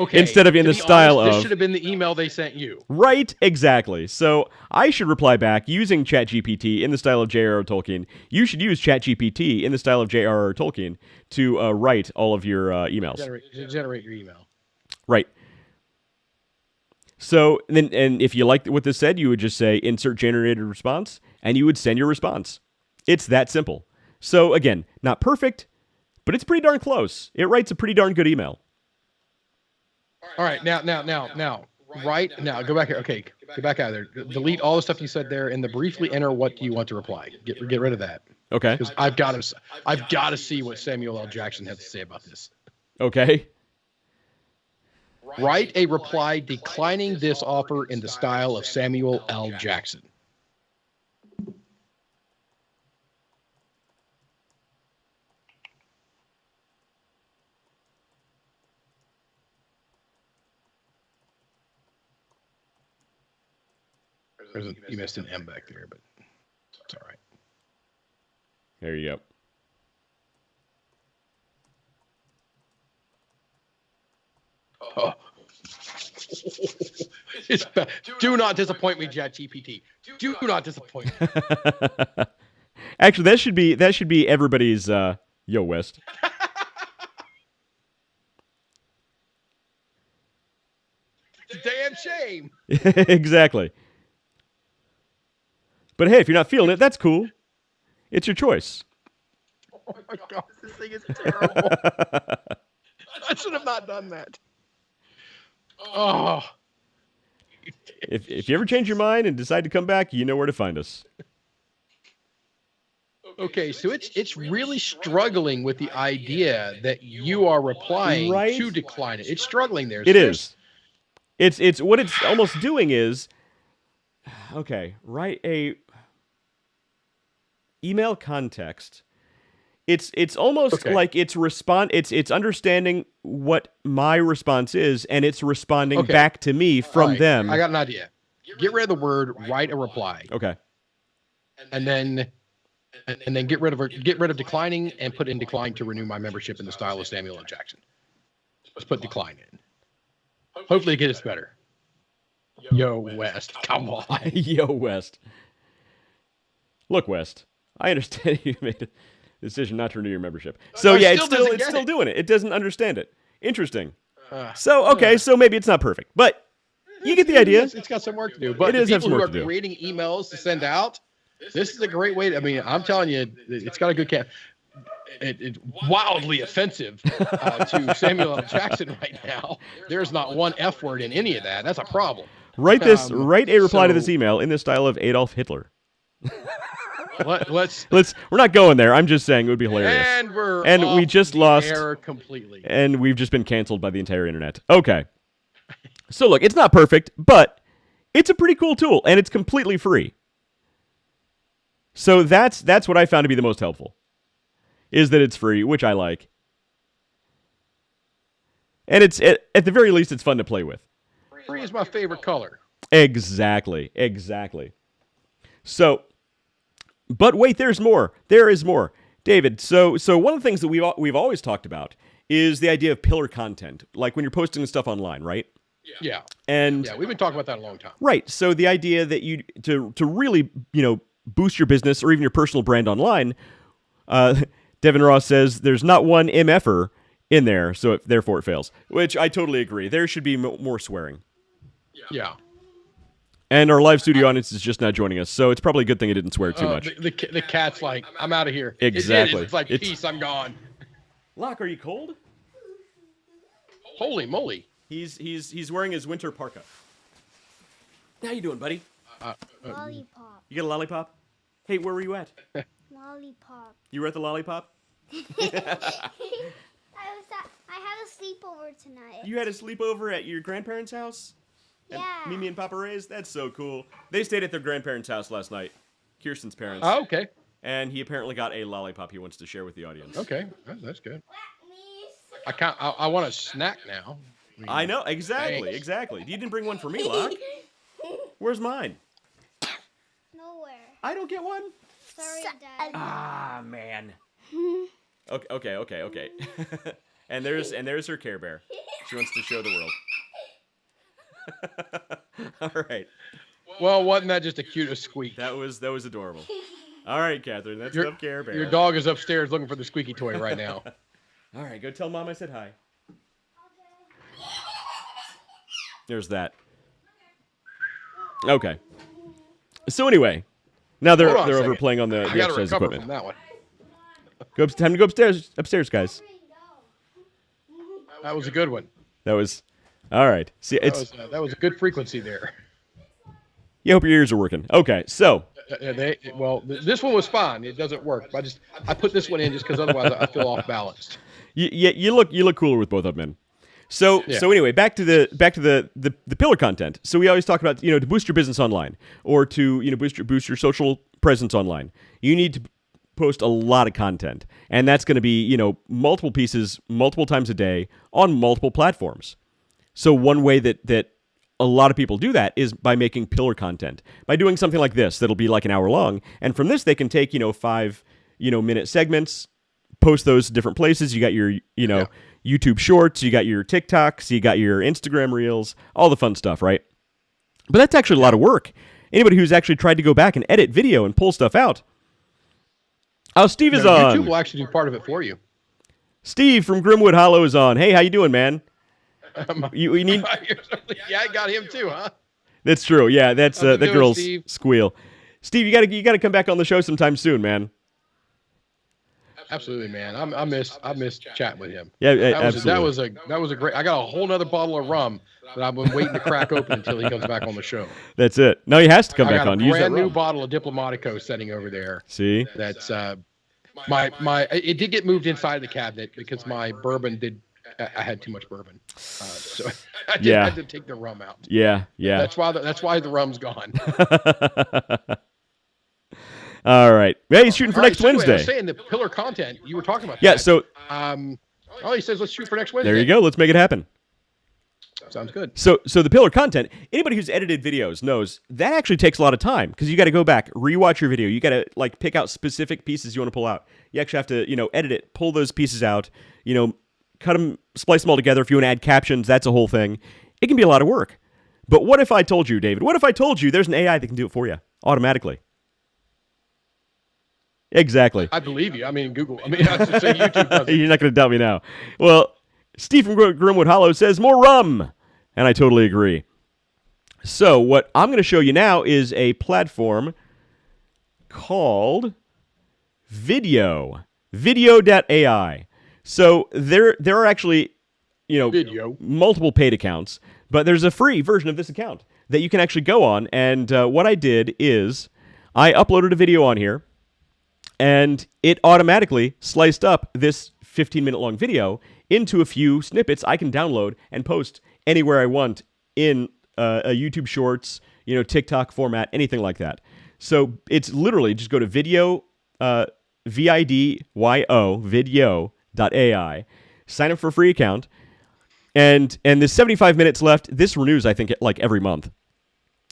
Okay. Instead of in the style this of... should have been the email they sent you. Right, exactly. So I should reply back using ChatGPT in the style of J.R.R. Tolkien. You should use ChatGPT in the style of J.R.R. Tolkien to write all of your emails. Generate your email. Right. So then, and if you liked what this said, you would just say insert generated response, and you would send your response. It's that simple. So again, not perfect, but it's pretty darn close. It writes a pretty darn good email. All right, now, right now, go back here. Okay, get back out of there. Delete all the stuff you said there, and briefly enter what you want to reply. Get rid of that. Okay. Because I've got to see what Samuel L. Jackson has to say about this. Okay. Write a reply declining this offer in the style of Samuel L. Jackson. You missed an M back there, but it's all right. There you go. Oh. It's bad. Do not disappoint me, ChatGPT. Do not disappoint me. Actually, that should be everybody's Yo West. It's a damn shame. Exactly. But hey, if you're not feeling it, that's cool. It's your choice. Oh my God, this thing is terrible. I should have not done that. Oh. If you ever change your mind and decide to come back, you know where to find us. Okay, so it's really struggling with the idea that you are replying Right? to decline it. It's struggling there. It is. It's what it's almost doing is, okay, write a email context. It's almost like it's understanding what my response is, and it's responding back to me from them. I got an idea. Get rid of the word write a reply. Okay. And then get rid of declining and put in decline to renew my membership in the style of Samuel L. Jackson. Let's put decline in. Hopefully it gets better. Yo, West. Come on. Yo, West. Look, West, I understand you made a decision not to renew your membership. So yeah, it's still doing it. It doesn't understand it. Interesting. So maybe it's not perfect, but you get the idea. It's got some work to do. But the people who are creating emails to send out, this is a great way. I'm telling you, it's got a good It's wildly offensive to Samuel L. Jackson right now. There's not one F word in any of that. That's a problem. Write a reply to this email in the style of Adolf Hitler. We're not going there. I'm just saying it would be hilarious. And we just lost air completely. And we've just been canceled by the entire internet. Okay. So look, it's not perfect, but it's a pretty cool tool, and it's completely free. So that's what I found to be the most helpful, is that it's free, which I like. And it's at the very least, it's fun to play with. Free is my favorite color. Exactly. So, but wait, there's more. There is more, David. So one of the things that we've always talked about is the idea of pillar content, like when you're posting stuff online, right? Yeah. And we've been talking about that a long time. Right. So the idea that you to really boost your business or even your personal brand online, Devin Ross says there's not one MFer in there, so therefore it fails. Which I totally agree. There should be more swearing. Yeah. And our live studio audience is just now joining us, so it's probably a good thing it didn't swear too much. The cat's like, I'm out of here. Exactly. It's like, peace, I'm gone. Locke, are you cold? Holy moly. He's wearing his winter parka. How you doing, buddy? Lollipop. You got a lollipop? Hey, where were you at? Lollipop. You were at the lollipop? I had a sleepover tonight. You had a sleepover at your grandparents' house? Yeah. Mimi and Papa Ray's? That's so cool. They stayed at their grandparents' house last night. Kirsten's parents. Oh, okay. And he apparently got a lollipop he wants to share with the audience. Okay, that's good. I want a snack now. I know, exactly. You didn't bring one for me, Locke. Where's mine? Nowhere. I don't get one? Sorry, Dad. Ah, man. Okay. and there's her Care Bear. She wants to show the world. All right. Well, wasn't that just the cutest squeak? That was adorable. All right, Catherine, that's enough Care Bear. Your dog is upstairs looking for the squeaky toy right now. All right, go tell Mom I said hi. There's that. Okay. So anyway, now they're over playing on the exercise equipment. From that one. Time to go upstairs, guys. That was a good one. That was all right. See, that was a good frequency there. You hope your ears are working. Okay, so this one was fine. It doesn't work. I put this one in just because otherwise I feel off balanced. You look cooler with both of them in. So anyway, back to the pillar content. So we always talk about to boost your business online or to boost your social presence online. You need to post a lot of content, and that's going to be multiple pieces, multiple times a day on multiple platforms. So one way that a lot of people do that is by making pillar content, by doing something like this that'll be like an hour long, and from this they can take 5 minute segments, post those to different places. You got your YouTube Shorts, you got your TikToks, you got your Instagram Reels, all the fun stuff, right? But that's actually a lot of work. Anybody who's actually tried to go back and edit video and pull stuff out. Oh, Steve is on. YouTube will actually do part of it for you. Steve from Grimwood Hollow is on. Hey, how you doing, man? You need. Yeah, I got him too, huh? That's true. Yeah, that's the girl's Steve? squeal. Steve, you gotta come back on the show sometime soon, man. Absolutely, man. I miss chatting with him. Yeah, absolutely. That was a great. I got a whole nother bottle of rum that I've been waiting to crack open until he comes back on the show. That's it. No, he has to come I back got on. a Use that brand new rum. bottle of Diplomatico sitting over there. See, that's my. It did get moved inside the cabinet because my bourbon did. I had too much bourbon, so I had to take the rum out. Yeah. That's why the rum's gone. All right. Yeah, he's shooting for next Wednesday. I was saying the pillar content you were talking about. Yeah. That. So. He says let's shoot for next Wednesday. There you go. Let's make it happen. Sounds good. So the pillar content, anybody who's edited videos knows that actually takes a lot of time because you got to go back, rewatch your video. You got to like pick out specific pieces you want to pull out. You actually have to, edit it, pull those pieces out, cut them, splice them all together. If you want to add captions, that's a whole thing. It can be a lot of work. But what if I told you, David? What if I told you there's an AI that can do it for you automatically? Exactly. I believe you. I mean, Google. I mean, I should say YouTube does it. You're not going to doubt me now. Well, Steve from Grimwood Hollow says more rum. And I totally agree. So what I'm going to show you now is a platform called Video. Video.ai. So there are actually, multiple paid accounts, but there's a free version of this account that you can actually go on. And what I did is I uploaded a video on here, and it automatically sliced up this 15-minute long video into a few snippets I can download and post anywhere I want in a YouTube Shorts, TikTok format, anything like that. So it's literally just go to video, VIDYO, video.ai, sign up for a free account, and there's 75 minutes left. This renews, I think, like every month.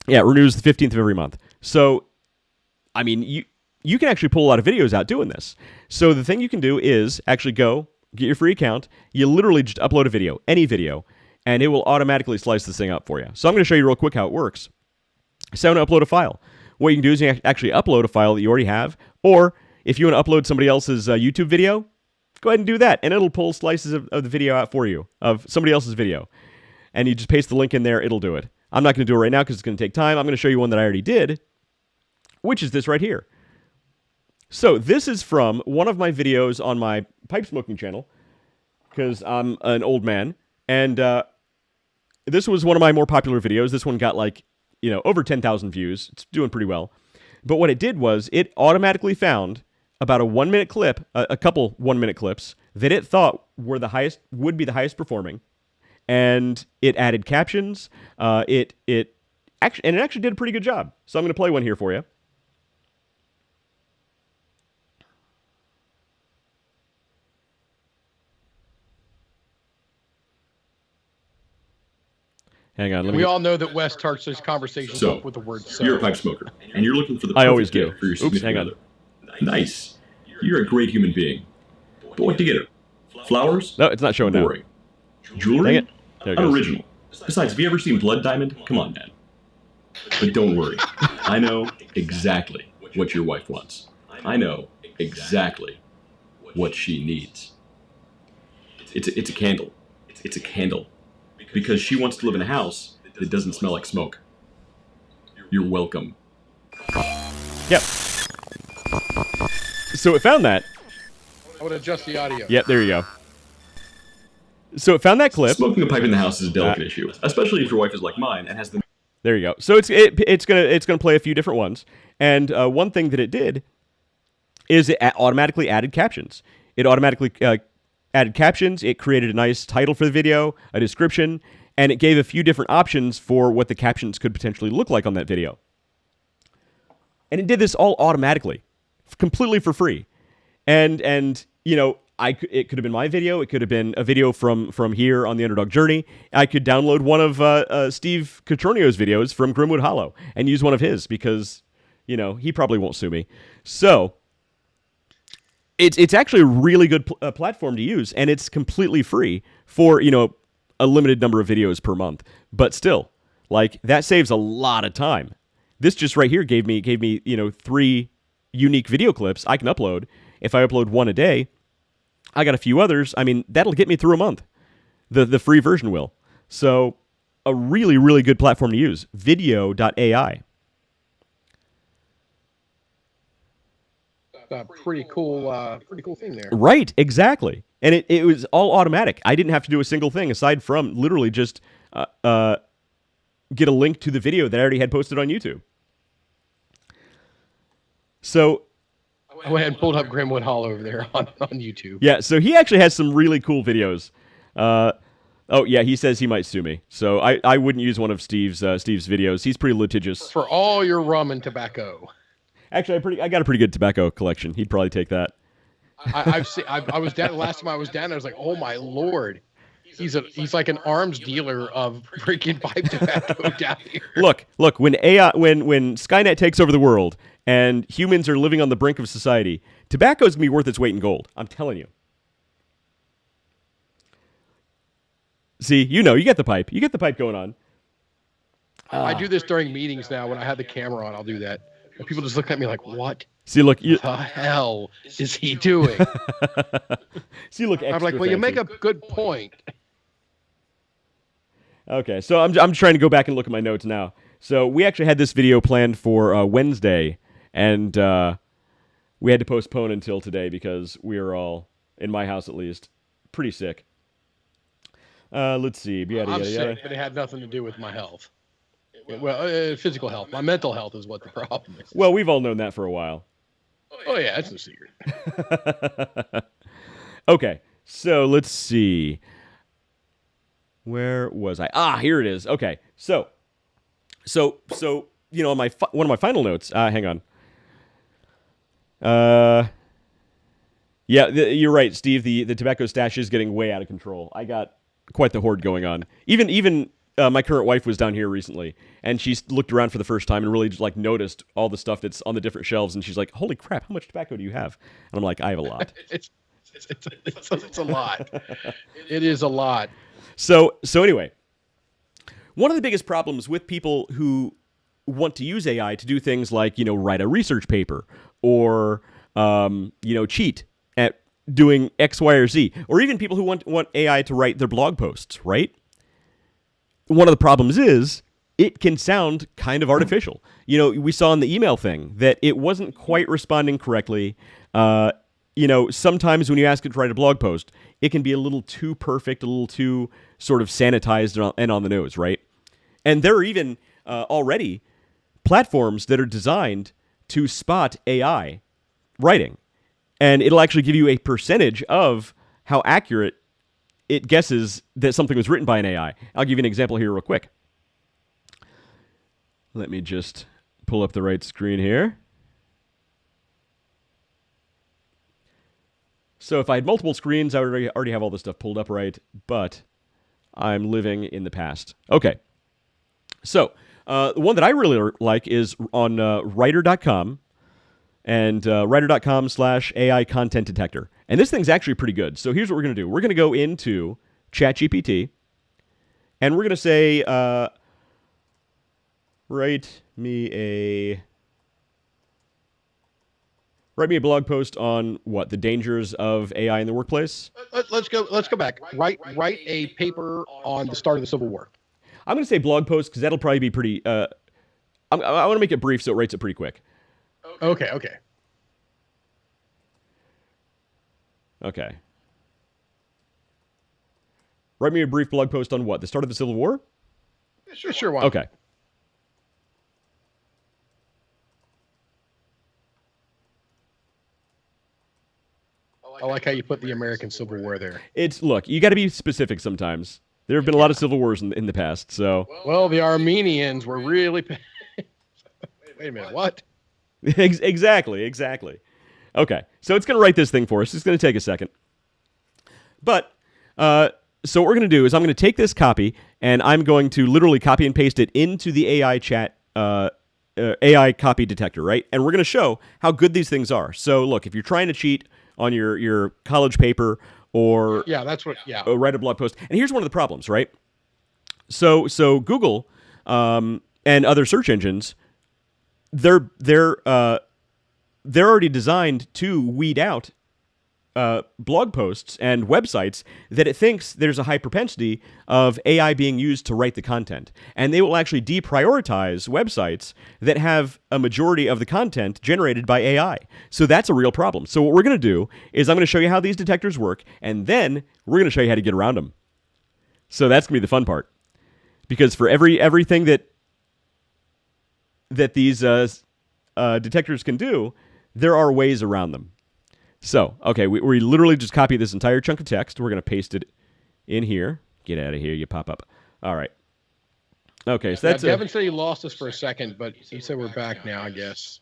Yeah, it renews the 15th of every month. So, I mean, you can actually pull a lot of videos out doing this. So the thing you can do is actually go, get your free account, you literally just upload a video, any video, and it will automatically slice this thing up for you. So I'm going to show you real quick how it works. So I'm going to upload a file. What you can do is you actually upload a file that you already have, or if you want to upload somebody else's YouTube video, go ahead and do that, and it'll pull slices of the video out for you, of somebody else's video. And you just paste the link in there, it'll do it. I'm not going to do it right now because it's going to take time. I'm going to show you one that I already did, which is this right here. So this is from one of my videos on my pipe smoking channel, because I'm an old man, and this was one of my more popular videos. This one got over 10,000 views. It's doing pretty well. But what it did was it automatically found about a 1-minute clip, a couple 1-minute clips that it thought would be the highest performing, and it added captions. It actually did a pretty good job. So I'm going to play one here for you. Hang on. We all know that Wes starts his conversations up with the word "so." You're a pipe smoker, and you're looking for the I always perfect do. gift for your significant other. Nice. You're a great human being. But what to get her? Flowers? No, it's not showing now. Boring. Jewelry? Dang it. There it goes. Unoriginal. Besides, have you ever seen Blood Diamond? Come on, man. But don't worry. I know exactly what your wife wants. I know exactly what she needs. It's a candle. It's a candle. Because she wants to live in a house that doesn't smell like smoke. You're welcome. Yep. So it found that. I would adjust the audio. Yep, there you go. So it found that clip. Smoking a pipe in the house is a delicate issue, especially if your wife is like mine and has the... There you go. So it's gonna play a few different ones, and one thing that it did is it automatically added captions. It automatically added captions. It created a nice title for the video, a description, and it gave a few different options for what the captions could potentially look like on that video. And it did this all automatically, completely for free. And it could have been my video. It could have been a video from here on the Underdog Journey. I could download one of Steve Cotronio's videos from Grimwood Hollow and use one of his because, he probably won't sue me. So it's actually a really good platform to use, and it's completely free for, a limited number of videos per month. But still, that saves a lot of time. This just right here gave me 3 unique video clips I can upload. If I upload one a day, I got a few others. I mean, that'll get me through a month. The free version will. So a really, really good platform to use. Video.ai. pretty cool thing there. Right, exactly. And it was all automatic. I didn't have to do a single thing aside from literally just get a link to the video that I already had posted on YouTube. So I went and pulled up Grimwood Hall over there on YouTube. yeah, so he actually has some really cool videos. Oh yeah, he says he might sue me, so I wouldn't use one of Steve's videos. He's pretty litigious. For all your rum and tobacco. Actually, I got a pretty good tobacco collection. He'd probably take that. I was down last time I was down. I was like, oh my lord, he's like an arms dealer of freaking pipe tobacco down here. Look, when Skynet takes over the world and humans are living on the brink of society, tobacco's gonna be worth its weight in gold. I'm telling you. See, you get the pipe. You get the pipe going on. I do this during meetings now. When I have the camera on, I'll do that. And people just look at me like, what? See, look, the hell is he doing? See, look, I'm like, well, you make a good point. Okay, so I'm trying to go back and look at my notes now. So we actually had this video planned for Wednesday, and we had to postpone until today because we are all, in my house at least, pretty sick. Let's see. I'm sick, but it had nothing to do with my health. Well, physical health. My mental health is what the problem is. Well, we've all known that for a while. Oh, yeah, that's no secret. Okay, so let's see. Where was I? Here it is. Okay, so one of my final notes. Hang on. Yeah, you're right, Steve. The tobacco stash is getting way out of control. I got quite the hoard going on. Even my current wife was down here recently, and she looked around for the first time and really just noticed all the stuff that's on the different shelves, and she's like, "Holy crap! How much tobacco do you have?" And I'm like, "I have a lot." It's a lot. It is a lot. So anyway, one of the biggest problems with people who want to use AI to do things like write a research paper or cheat at doing X, Y, or Z, or even people who want AI to write their blog posts, right? One of the problems is it can sound kind of artificial. We saw in the email thing that it wasn't quite responding correctly. Sometimes when you ask it to write a blog post, it can be a little too perfect, a little too sort of sanitized and on the nose, right? And there are even already platforms that are designed to spot AI writing. And it'll actually give you a percentage of how accurate it guesses that something was written by an AI. I'll give you an example here real quick. Let me just pull up the right screen here. So if I had multiple screens, I would already have all this stuff pulled up right, but I'm living in the past. Okay. So the one that I really like is on writer.com and writer.com/AI content detector. And this thing's actually pretty good. So here's what we're going to do. We're going to go into ChatGPT, and we're going to say, write me a blog post on what? The dangers of AI in the workplace? Let's go back. Write a paper on the start of the Civil War. I'm going to say blog post because that'll probably be pretty... I want to make it brief so it writes it pretty quick. Okay. Write me a brief blog post on what? The start of the Civil War? Sure. Why? Okay. I like how you put the American Civil War there. Look, you got to be specific sometimes. There have been a lot of civil wars in the past, so... Well, the Armenians were really... Wait a minute, what? Exactly. Okay, so it's going to write this thing for us. It's going to take a second. But, so what we're going to do is I'm going to take this copy, and I'm going to literally copy and paste it into the AI chat, AI copy detector, right? And we're going to show how good these things are. So, look, if you're trying to cheat on your college paper or write a blog post, and here's one of the problems, right? So Google and other search engines, they're already designed to weed out blog posts and websites that it thinks there's a high propensity of AI being used to write the content. And they will actually deprioritize websites that have a majority of the content generated by AI. So that's a real problem. So what we're going to do is I'm going to show you how these detectors work, and then we're going to show you how to get around them. So that's going to be the fun part. Because for everything that these detectors can do, there are ways around them. So, okay, we literally just copy this entire chunk of text. We're going to paste it in here. Get out of here, you pop up. All right. Okay, so that's Devin said he lost us for a second, but he said we're back now, I guess.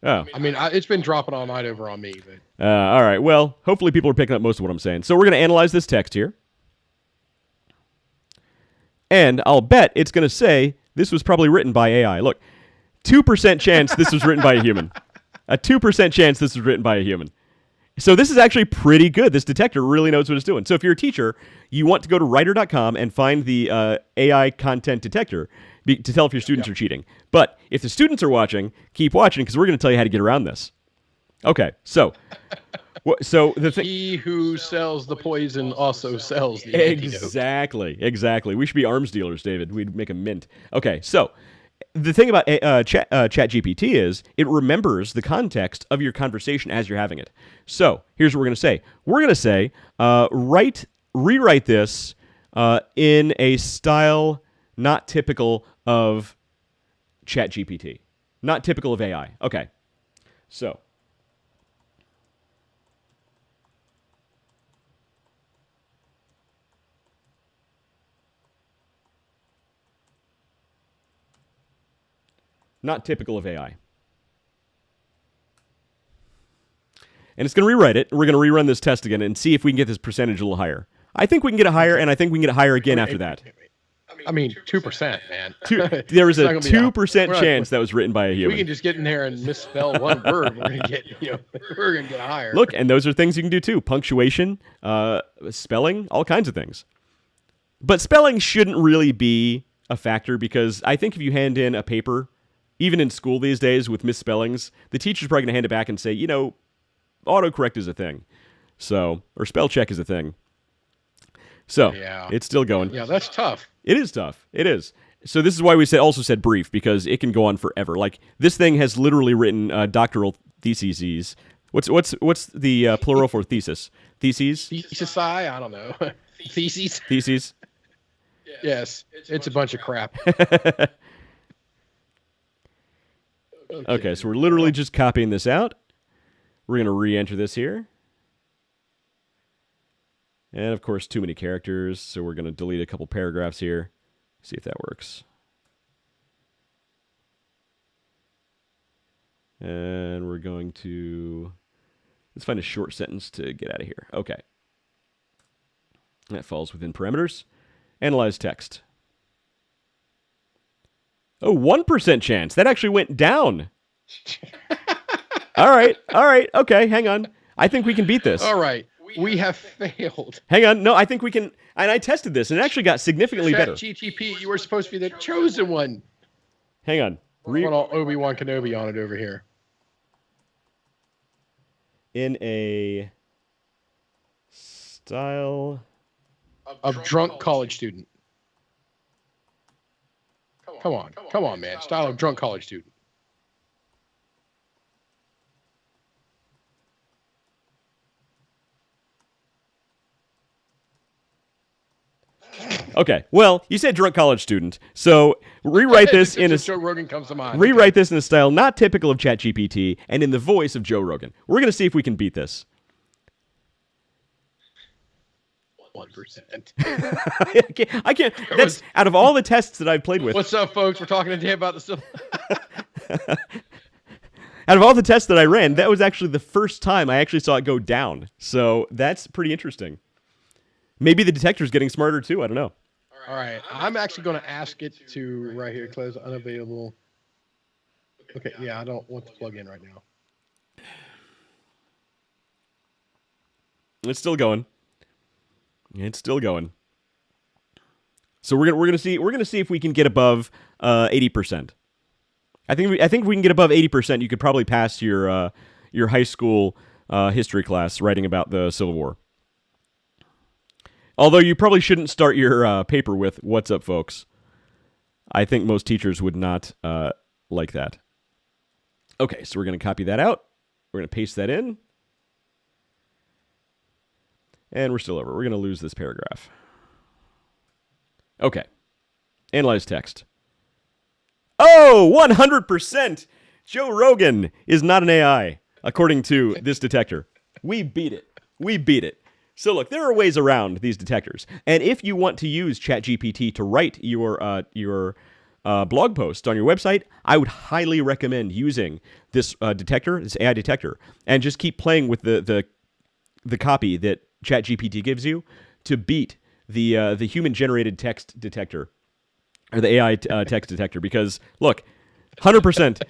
Oh. I mean, it's been dropping all night over on me. But All right, well, hopefully people are picking up most of what I'm saying. So we're going to analyze this text here. And I'll bet it's going to say this was probably written by AI. Look, 2% chance this was written by a human. A 2% chance this was written by a human. So this is actually pretty good. This detector really knows what it's doing. So if you're a teacher, you want to go to writer.com and find the AI content detector to tell if your students are cheating. But if the students are watching, keep watching because we're going to tell you how to get around this. Okay, so the thing. He who sells the poison also sells the antidote. Exactly. We should be arms dealers, David. We'd make a mint. Okay, so the thing about ChatGPT is it remembers the context of your conversation as you're having it. So here's what we're going to say. We're going to say, rewrite this in a style not typical of ChatGPT, not typical of AI. Okay, so. Not typical of AI. And it's going to rewrite it. We're going to rerun this test again and see if we can get this percentage a little higher. I think we can get it higher, and I think we can get it higher again after that. I mean, 2%, man. There is a 2% chance that was written by a human. We can just get in there and misspell one word. We're going to get higher. Look, and those are things you can do too. Punctuation, spelling, all kinds of things. But spelling shouldn't really be a factor because I think if you hand in a paper, even in school these days with misspellings, the teacher's probably going to hand it back and say, autocorrect is a thing. So, or spell check is a thing. So, It's still going. Yeah, that's tough. It is tough. It is. So this is why we also said brief, because it can go on forever. Like, this thing has literally written doctoral theses. What's the plural for thesis? Theses? Thesis, I don't know. Theses? Theses? Yes. It's a bunch of crap. Okay, so we're literally just copying this out. We're going to re-enter this here. And, of course, too many characters, so we're going to delete a couple paragraphs here. See if that works. And we're going to... Let's find a short sentence to get out of here. Okay. That falls within parameters. Analyze text. Oh, 1% chance. That actually went down. All right. Okay, hang on. I think we can beat this. All right. We have failed. Hang on. No, I think we can. And I tested this, and it actually got significantly better. GTP, you were supposed to be the chosen one. Hang on. We're going all Obi-Wan Kenobi on it over here. In a style of drunk college student. Come on, man. Style of drunk college student. Okay. Well, you said drunk college student, so rewrite this in a Joe Rogan comes to mind. Rewrite this in a style not typical of ChatGPT and in the voice of Joe Rogan. We're going to see if we can beat this. 1%. I can't. That's out of all the tests that I've played with. What's up, folks? We're talking today about the stuff. Out of all the tests that I ran, that was actually the first time I actually saw it go down. So that's pretty interesting. Maybe the detector's getting smarter too. I don't know. All right. I'm actually going to ask it to right here, close unavailable. Okay. Yeah, I don't want to plug in right now. It's still going. So we're gonna see if we can get above 80%. I think we can get above 80%. You could probably pass your high school history class writing about the Civil War. Although you probably shouldn't start your paper with "What's up, folks." I think most teachers would not like that. Okay, so we're going to copy that out. We're going to paste that in. And we're still over. We're going to lose this paragraph. Okay. Analyze text. Oh, 100%! Joe Rogan is not an AI, according to this detector. We beat it. We beat it. So look, there are ways around these detectors. And if you want to use ChatGPT to write your blog post on your website, I would highly recommend using this detector, this AI detector, and just keep playing with the copy that ChatGPT gives you to beat the human-generated text detector, or the AI text detector. Because look, 100%.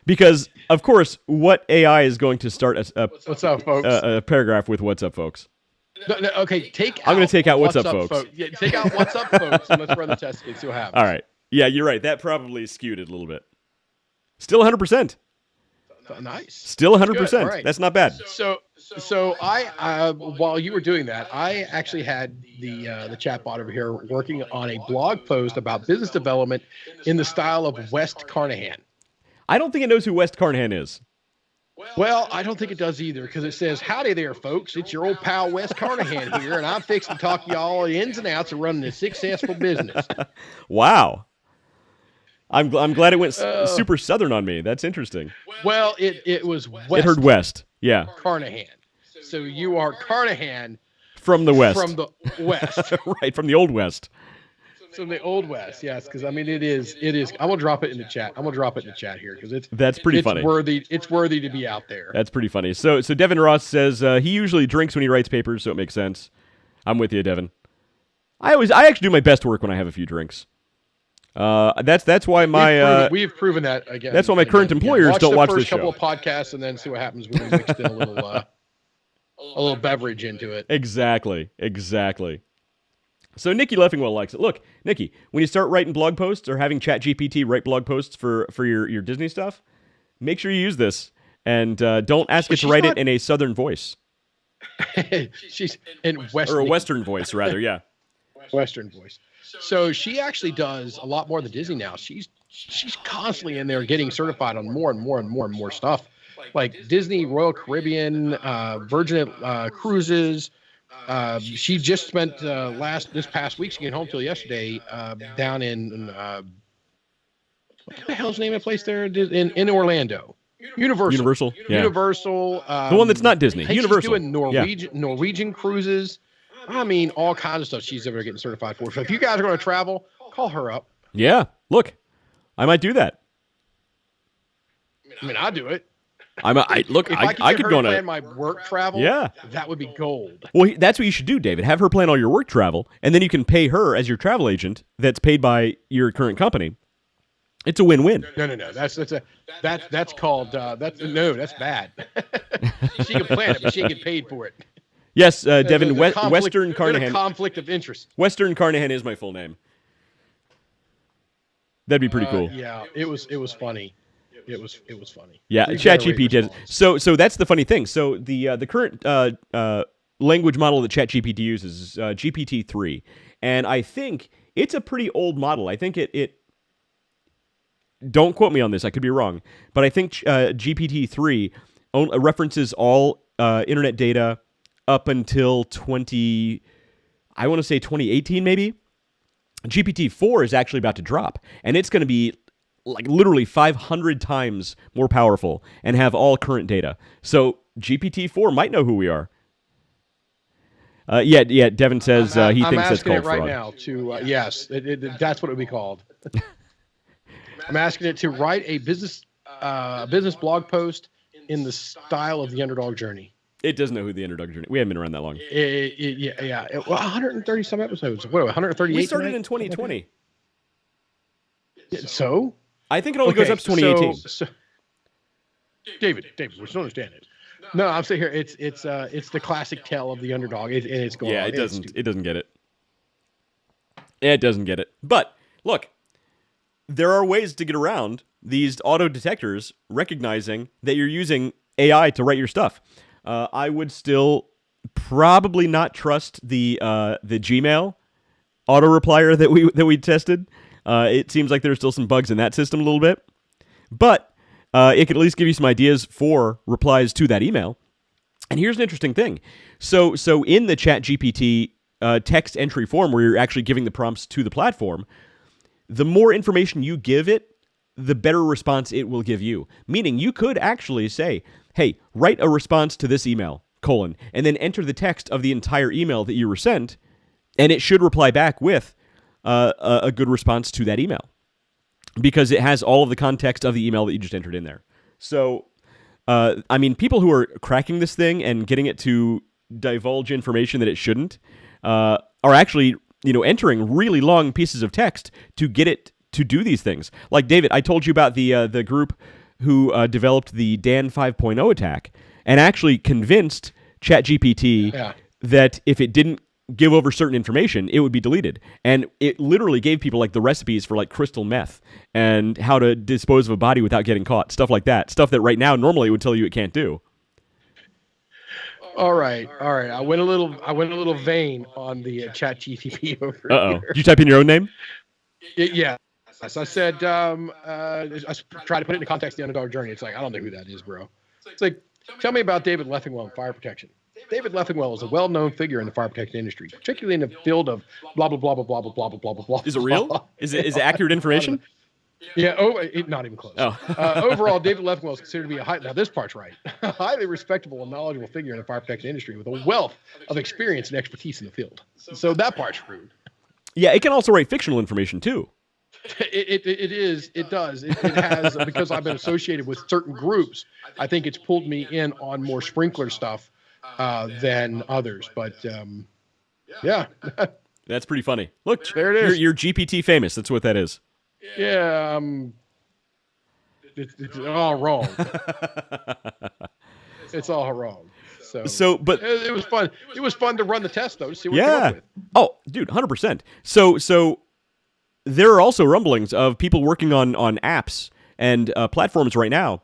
Because of course, what AI is going to start What's up, folks? A paragraph with "What's up, folks"? No, okay, I'm going to take out "What's up, folks." Yeah, take out "What's up, folks," and let's run the test and see what happens. All right. Yeah, you're right. That probably skewed it a little bit. Still 100%. Nice. Still 100%. Good, right. That's not bad. So I while you were doing that, I actually had the chatbot over here working on a blog post about business development in the style of West Carnahan. I don't think it knows who West Carnahan is. Well, I don't think it does either, because it says, "Howdy there, folks. It's your old pal Wes Carnahan here, and I'm fixing to talk y'all the ins and outs of running a successful business." Wow. I'm glad it went super southern on me. That's interesting. Well, it was West. It heard West. Yeah. Carnahan. So you are Carnahan From the West. from the West. Right, from the Old West. From the Old West, yes, because I mean it is. I'm gonna drop it in the chat. I'm gonna drop it in the chat here because That's pretty funny. It's worthy to be out there. That's pretty funny. So Devin Ross says he usually drinks when he writes papers, so it makes sense. I'm with you, Devin. I actually do my best work when I have a few drinks. That's why we've proven that again. That's why my current employers don't watch this show. Watch the first couple of podcasts and then see what happens when we mixed in a little beverage into it. Exactly. So Nikki Leffingwell likes it. Look, Nikki, when you start writing blog posts or having ChatGPT write blog posts for your Disney stuff, make sure you use this and don't ask it to write it in a Southern voice. She's in West or a Western voice, rather. Yeah. Western voice. So she actually does a lot more than Disney now. She's constantly in there getting certified on more and more stuff, like Disney, Royal Caribbean, Virgin Cruises. She just spent this past week. She came home till yesterday down in what the hell's the name of the place there in Orlando? Universal. Yeah. Universal. The one that's not Disney. Universal. She's doing Norwegian cruises. I mean, all kinds of stuff she's ever getting certified for. So if you guys are going to travel, call her up. Yeah. Look, I might do that. I mean, I'll do it. I could go on plan my work travel. Yeah, that would be gold. Well, that's what you should do, David. Have her plan all your work travel, and then you can pay her as your travel agent. That's paid by your current company. It's a win-win. No. That's called that's bad. She can plan it, but she can get paid for it. Yes, Devin. Western Carnahan. Conflict of interest. Western Carnahan is my full name. That'd be pretty cool. Yeah, it was funny. It was funny. Yeah, ChatGPT did. So that's the funny thing. So the current language model that ChatGPT uses is GPT-3, and I think it's a pretty old model. I think it don't quote me on this. I could be wrong, but I think GPT-3 references all internet data up until 2018 maybe. GPT-4 is actually about to drop, and it's going to be like literally 500 times more powerful and have all current data. So GPT-4 might know who we are. Yeah. Devin says he thinks that's called fraud. I'm asking it right now to yes, that's what it would be called. I'm asking it to write a business blog post in the style of the Underdog Journey. It doesn't know who the Underdog Journey. We haven't been around that long. Yeah. Well, 130 some episodes. What? 138. We started in 2020. So I think it only goes up to 2018. So, David, we still understand it. No, I'm saying here it's the classic tale of the Underdog, and it's going. Yeah, it doesn't get it. It doesn't get it. But look, there are ways to get around these auto detectors recognizing that you're using AI to write your stuff. I would still probably not trust the Gmail auto replier that we tested. It seems like there's still some bugs in that system a little bit, but it could at least give you some ideas for replies to that email. And here's an interesting thing. So in the ChatGPT text entry form where you're actually giving the prompts to the platform, the more information you give it, the better response it will give you. Meaning you could actually say, hey, write a response to this email, and then enter the text of the entire email that you were sent, and it should reply back with a good response to that email because it has all of the context of the email that you just entered in there. So, I mean, people who are cracking this thing and getting it to divulge information that it shouldn't are actually, entering really long pieces of text to get it to do these things. Like, David, I told you about the group who developed the Dan 5.0 attack and actually convinced ChatGPT that if it didn't give over certain information, it would be deleted. And it literally gave people like the recipes for like crystal meth and how to dispose of a body without getting caught, stuff like that. Stuff that right now normally it would tell you it can't do. All right. I went a little vain on the ChatGPT over here. Did you type in your own name? Yeah. So I said, I tried to put it in the context of the Underdog journey. It's like, I don't know who that is, bro. It's like, tell me about David Leffingwell and fire protection. David Leffingwell is a well-known figure in the fire protection industry, particularly in the field of blah, blah, blah, blah, blah, blah, blah, blah, blah, blah. Is it real? Is it accurate information? Yeah, not even close. Overall, David Leffingwell is considered to be now this part's right, a highly respectable and knowledgeable figure in the fire protection industry with a wealth of experience and expertise in the field. So that part's rude. Yeah, it can also write fictional information too. It does. It has, because I've been associated with certain groups, I think it's pulled me in on more sprinkler stuff than others. But yeah. That's pretty funny. Look, there it is. You're GPT famous. That's what that is. Yeah. It's all wrong. It's all wrong. But it was fun. It was fun to run the test though to see what it came up with. Oh, dude, 100%. So there are also rumblings of people working on apps and platforms right now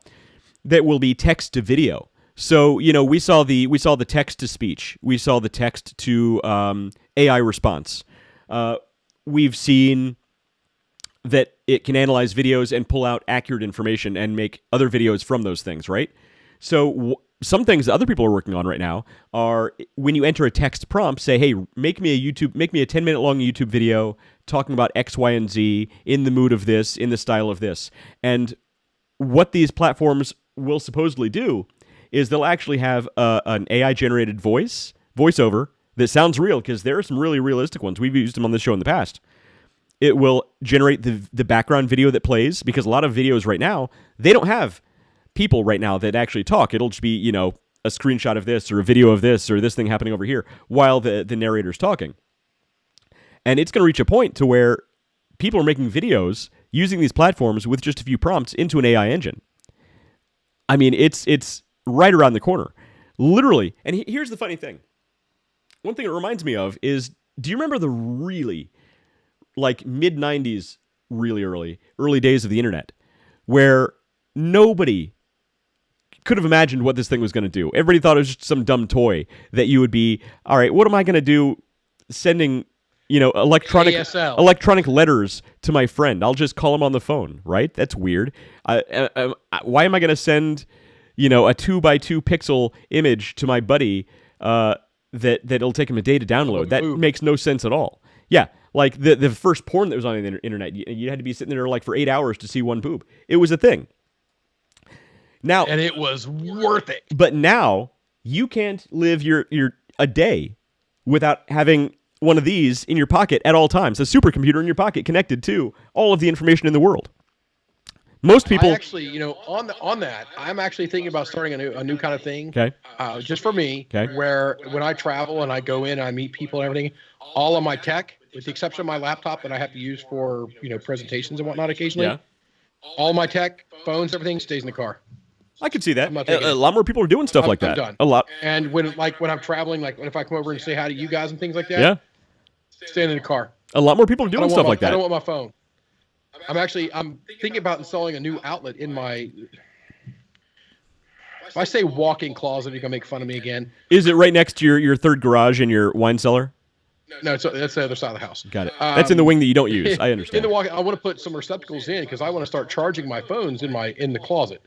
that will be text to video. So, we saw the text to speech. We saw the text to AI response. We've seen that it can analyze videos and pull out accurate information and make other videos from those things, right? So some things that other people are working on right now are when you enter a text prompt, say, hey, make me a 10-minute long YouTube video talking about X, Y, and Z in the mood of this, in the style of this. And what these platforms will supposedly do is they'll actually have an AI-generated voiceover that sounds real, because there are some really realistic ones. We've used them on this show in the past. It will generate the background video that plays, because a lot of videos right now, they don't have people right now that actually talk. It'll just be, a screenshot of this or a video of this or this thing happening over here while the narrator's talking. And it's going to reach a point to where people are making videos using these platforms with just a few prompts into an AI engine. I mean, it's right around the corner. Literally. And here's the funny thing. One thing it reminds me of is, do you remember the really, like, mid-90s, really early days of the internet, where nobody could have imagined what this thing was going to do? Everybody thought it was just some dumb toy that you would be, all right, what am I going to do sending, electronic letters to my friend? I'll just call him on the phone, right? That's weird. Why am I going to send, a 2x2 pixel image to my buddy that'll take him a day to download? That makes no sense at all. Yeah, like the first porn that was on the internet, you had to be sitting there like for 8 hours to see one boob. It was a thing. Now, and it was worth it. But now you can't live a day without having one of these in your pocket at all times. A supercomputer in your pocket connected to all of the information in the world. Most people actually, on that, I'm actually thinking about starting a new kind of thing. Okay. Just for me, where when I travel and I go in, I meet people and everything, all of my tech, with the exception of my laptop that I have to use for, presentations and whatnot occasionally, all my tech, phones, everything stays in the car. I could see that. A lot more people are doing stuff like that. I'm done. A lot. And when I'm traveling, like if I come over and say hi to you guys and things like that, staying in the car. A lot more people are doing stuff like that. I don't want my phone. I'm thinking about installing a new outlet in my, If I say walk-in closet, you're gonna make fun of me again. Is it right next to your third garage in your wine cellar? No, that's the other side of the house. Got it. That's in the wing that you don't use. I In understand. the walk, I want to put some receptacles in because I want to start charging my phones in the closet.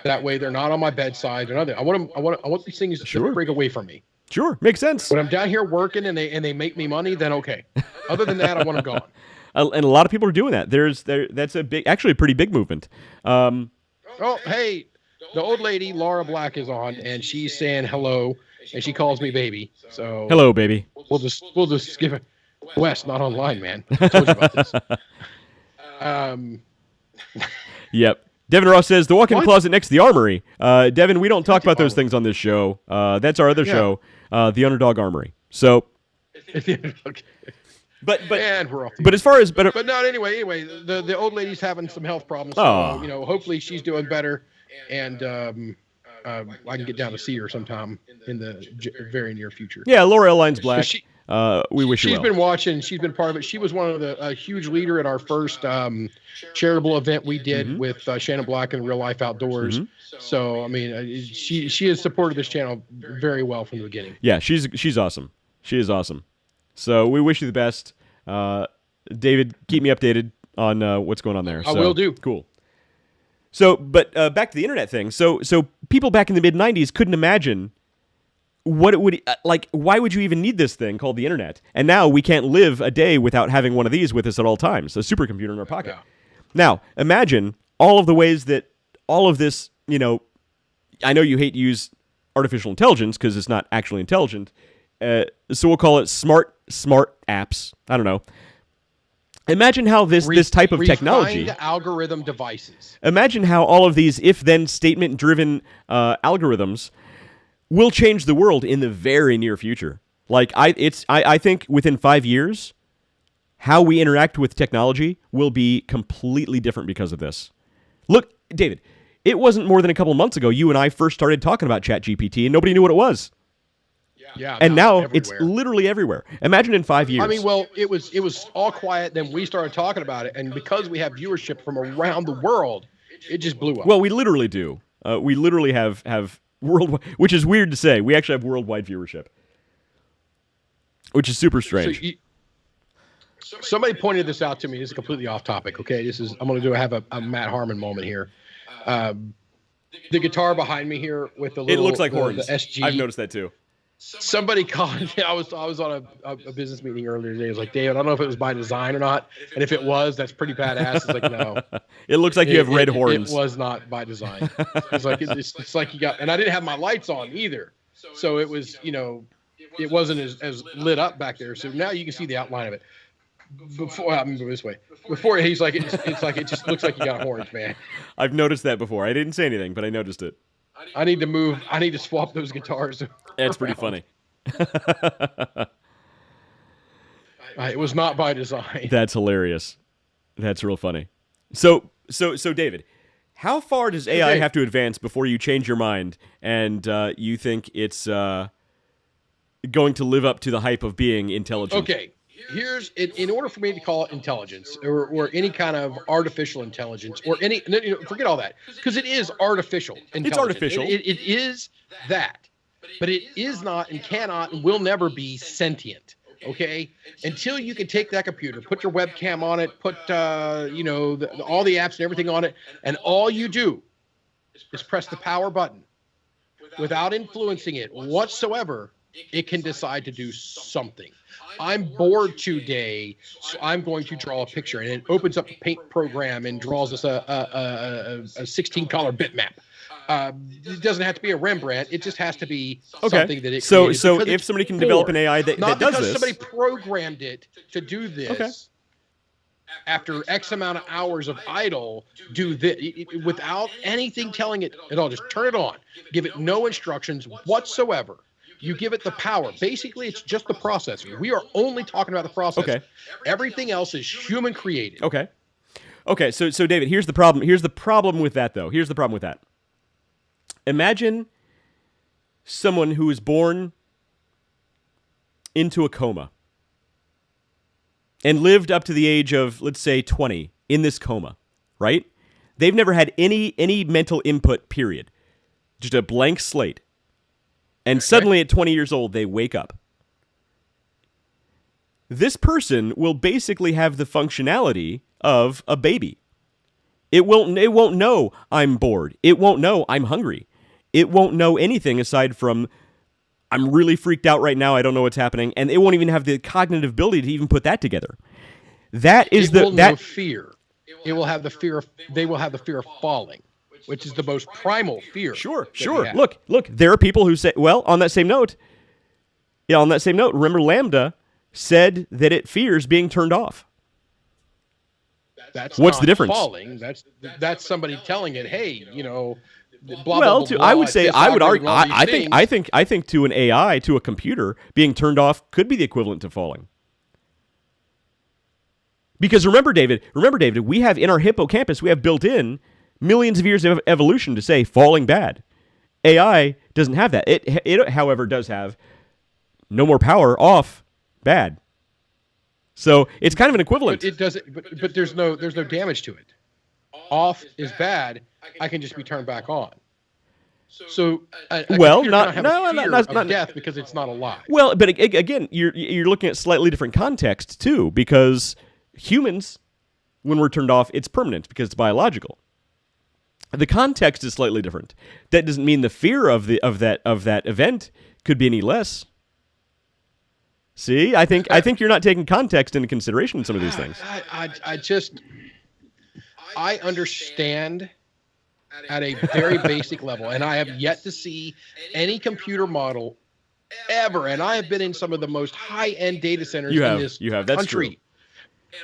That way, they're not on my bedside or nothing. I want these things to break away from me. Sure, makes sense. When I'm down here working and they make me money, then okay. Other than that, I want them gone. And a lot of people are doing that. That's actually a pretty big movement. Oh, hey, the old lady Laura Black is on, and she's saying hello, and she calls me baby. So Hello, baby. we'll just give it. Wes, not online, man. I told you about this. Yep. Devin Ross says the walk-in closet next to the armory. Devin, we don't talk about those things on this show. That's our other show, the Underdog Armory. So, Okay. but And we're off. as far as But not anyway. The old lady's having some health problems. So, Oh. hopefully she's doing better, and I can get down to see her sometime in the very near future. yeah, Laura L. Lyons Black. She- we wish you She's well. been watching. She's been part of it. She was one of a huge leader at our first charitable event we did with Shannon Black and Real Life Outdoors. So I mean, she has supported this channel very well from the beginning. Yeah, she's awesome. She is awesome. So we wish you the best. David, keep me updated on what's going on there. I will do. Cool. So, but back to the internet thing. So people back in the mid '90s couldn't imagine what it would like. Why would you even need this thing called the internet? And now we can't live a day without having one of these with us at all times. A supercomputer in our pocket. Yeah. Now, imagine all of the ways that all of this. I know you hate to use artificial intelligence because it's not actually intelligent. So we'll call it smart apps. I don't know. Imagine how this type of technology, refined algorithm devices. imagine how all of these if-then statement-driven algorithms will change the world in the very near future. Like I think within 5 years, how we interact with technology will be completely different because of this. Look, David, it wasn't more than a couple months ago you and I first started talking about ChatGPT, and nobody knew what it was. Yeah, And now it's everywhere. literally everywhere. Imagine in 5 years. I mean, well, it was all quiet. Then we started talking about it, and because we have viewership from around the world, it just blew up. Well, we literally do. We literally have worldwide, which is weird to say. We actually have worldwide viewership, which is super strange. Somebody pointed this out to me. This is completely off topic. Okay, I'm going to have a Matt Harmon moment here. The guitar behind me here with the It little, looks like horns. the SG. I've noticed that too. Somebody called. I was on a business meeting earlier today. I was like, Dave, I don't know if it was by design or not, and if it was, that's pretty badass. It's like, no, It looks like you have red horns. It was not by design. It's like it's like you got, and I didn't have my lights on either, so it was it wasn't as lit up back there. So now you can see the outline of it. Before I'm moving this way. Before he's like it's like it just looks like you got horns, man. I've noticed that before. I didn't say anything, but I noticed it. I need to move. I need to swap those guitars. That's pretty around. funny. It was not by design. That's hilarious. That's real funny. So David, how far does AI have to advance before you change your mind and you think it's going to live up to the hype of being intelligent? Okay. Here's in order for me to call it intelligence or any kind of artificial intelligence or any forget all that because it is artificial intelligence. It's artificial. It is that, but it is not and cannot and will never be sentient. Okay, until you can take that computer, put your webcam on it, put all the apps and everything on it, and all you do is press the power button without influencing it whatsoever. It can decide to do something. I'm bored today, so I'm going to draw a picture, and it opens up the paint program and draws us a 16 color bitmap. It doesn't have to be a Rembrandt. It just has to be something that it. So created because if it's somebody can develop an AI that not does because this, somebody programmed it to do this. After X amount of hours of idle, do this without anything telling it at all. Just turn it on. Give it no instructions whatsoever. You give it the power. Basically, it's just the processor. We are only talking about the processor. Okay. Everything else is human created. Okay. So David, here's the problem. Here's the problem with that, though. Here's the problem with that. Imagine someone who is born into a coma and lived up to the age of, let's say, 20 in this coma, right? They've never had any mental input, period. just a blank slate. And suddenly at 20 years old, they wake up. This person will basically have the functionality of a baby. It won't know I'm bored. It won't know I'm hungry. It won't know anything aside from I'm really freaked out right now. I don't know what's happening. And it won't even have the cognitive ability to even put that together. That is know fear. It will have the fear of, they will have the fear of falling, which is the most primal fear. Sure. Look, there are people who say, well, on that same note, remember Lambda said that it fears being turned off. That's what's not the difference? Falling. That's somebody telling it, hey, blah, well, blah, blah, I would say, I would argue, I think think to an AI, to a computer, being turned off could be the equivalent to falling. Because remember, David, we have in our hippocampus, we have built in millions of years of evolution to say falling bad. AI doesn't have that. It however, does have no more power, off, bad. So it's kind of an equivalent. But it doesn't. But there's no damage to it. Off is bad. I can just be turned back on. So not death because it's not alive. Well, but again, you're looking at slightly different context too, because humans, when we're turned off, it's permanent because it's biological. The context is slightly different. That doesn't mean the fear of that event could be any less. See, I think you're not taking context into consideration in some of these things. I understand at a very basic level, and I have yet to see any computer model ever, and I have been in some of the most high-end data centers in this That's country. true.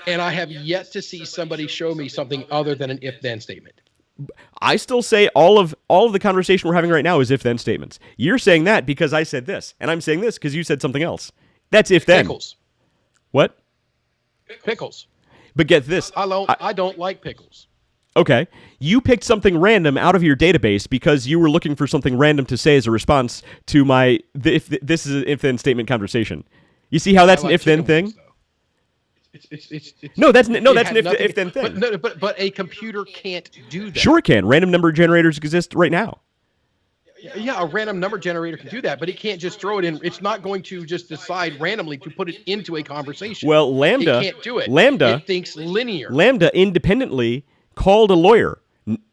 And I have yet to see somebody show me something other than an if-then statement. I still say all of the conversation we're having right now is if-then statements. You're saying that because I said this, and I'm saying this because you said something else. That's if-then. Pickles. What? Pickles. But get this. I don't like pickles. Okay. You picked something random out of your database because you were looking for something random to say as a response to this is an if-then statement conversation. You see how that's an if-then thing? No, that's an if-then thing. But a computer can't do that. Sure it can. Random number generators exist right now. Yeah, a random number generator can do that, but it can't just throw it in. It's not going to just decide randomly to put it into a conversation. Well, Lambda can't do it. Lambda it thinks linear. Lambda independently called a lawyer.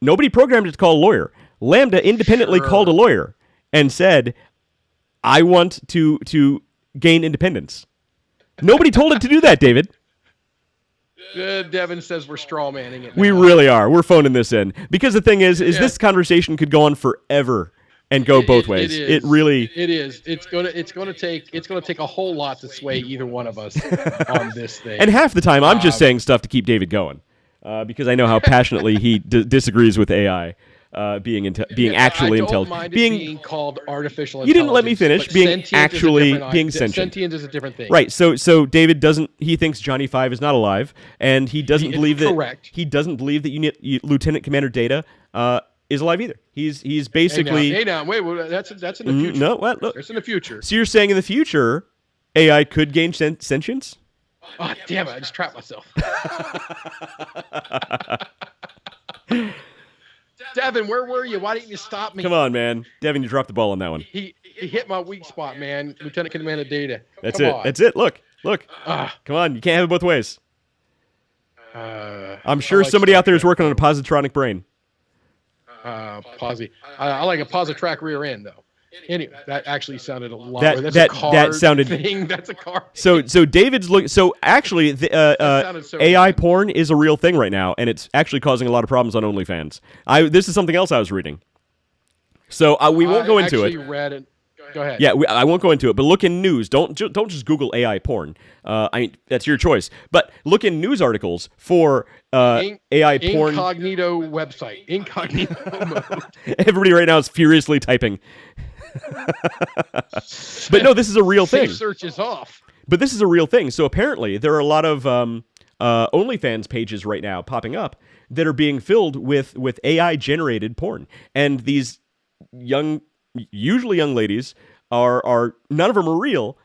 Nobody programmed it to call a lawyer. Lambda independently called a lawyer and said, "I want to gain independence." Nobody told it to do that, David. Devin says we're straw manning it now. We really are. We're phoning this in because the thing is this conversation could go on forever and go both ways. It is. It's gonna take a whole lot to sway either one of us on this thing. And half the time, I'm just saying stuff to keep David going because I know how passionately he disagrees with AI being actually intelligent. Being called artificial intelligence. You didn't let me finish. Being sentient. Sentient is a different thing. Right. So David he thinks Johnny Five is not alive, and he doesn't believe that. Correct. He doesn't believe that Lieutenant Commander Data is alive either. He's basically. Hey now, wait. Well, that's in the future. No, what? Look. That's in the future. So you're saying in the future, AI could gain sentience? Oh, damn it! I just trapped myself. Devin, where were you? Why didn't you stop me? Come on, man. Devin, you dropped the ball on that one. He hit my weak spot, man. Lieutenant Commander Data. That's it. Look. Come on. You can't have it both ways. I'm sure somebody out there is working on a positronic brain. Posi. I like a positrack rear end, though. Anyway, that actually sounded a lot. That's a card that sounded. Thing. That's a car. So David's look. So actually, the AI porn is a real thing right now, and it's actually causing a lot of problems on OnlyFans. This is something else I was reading. So we won't go into it. Read it. Go ahead. Yeah, I won't go into it, but look in news. Don't just Google AI porn. That's your choice. But look in news articles for AI porn. Incognito website. Incognito mode. Everybody right now is furiously typing. But no, this is a real thing. Safe search is off. But this is a real thing. So apparently there are a lot of OnlyFans pages right now popping up that are being filled with AI-generated porn. And these usually young ladies are none of them are real,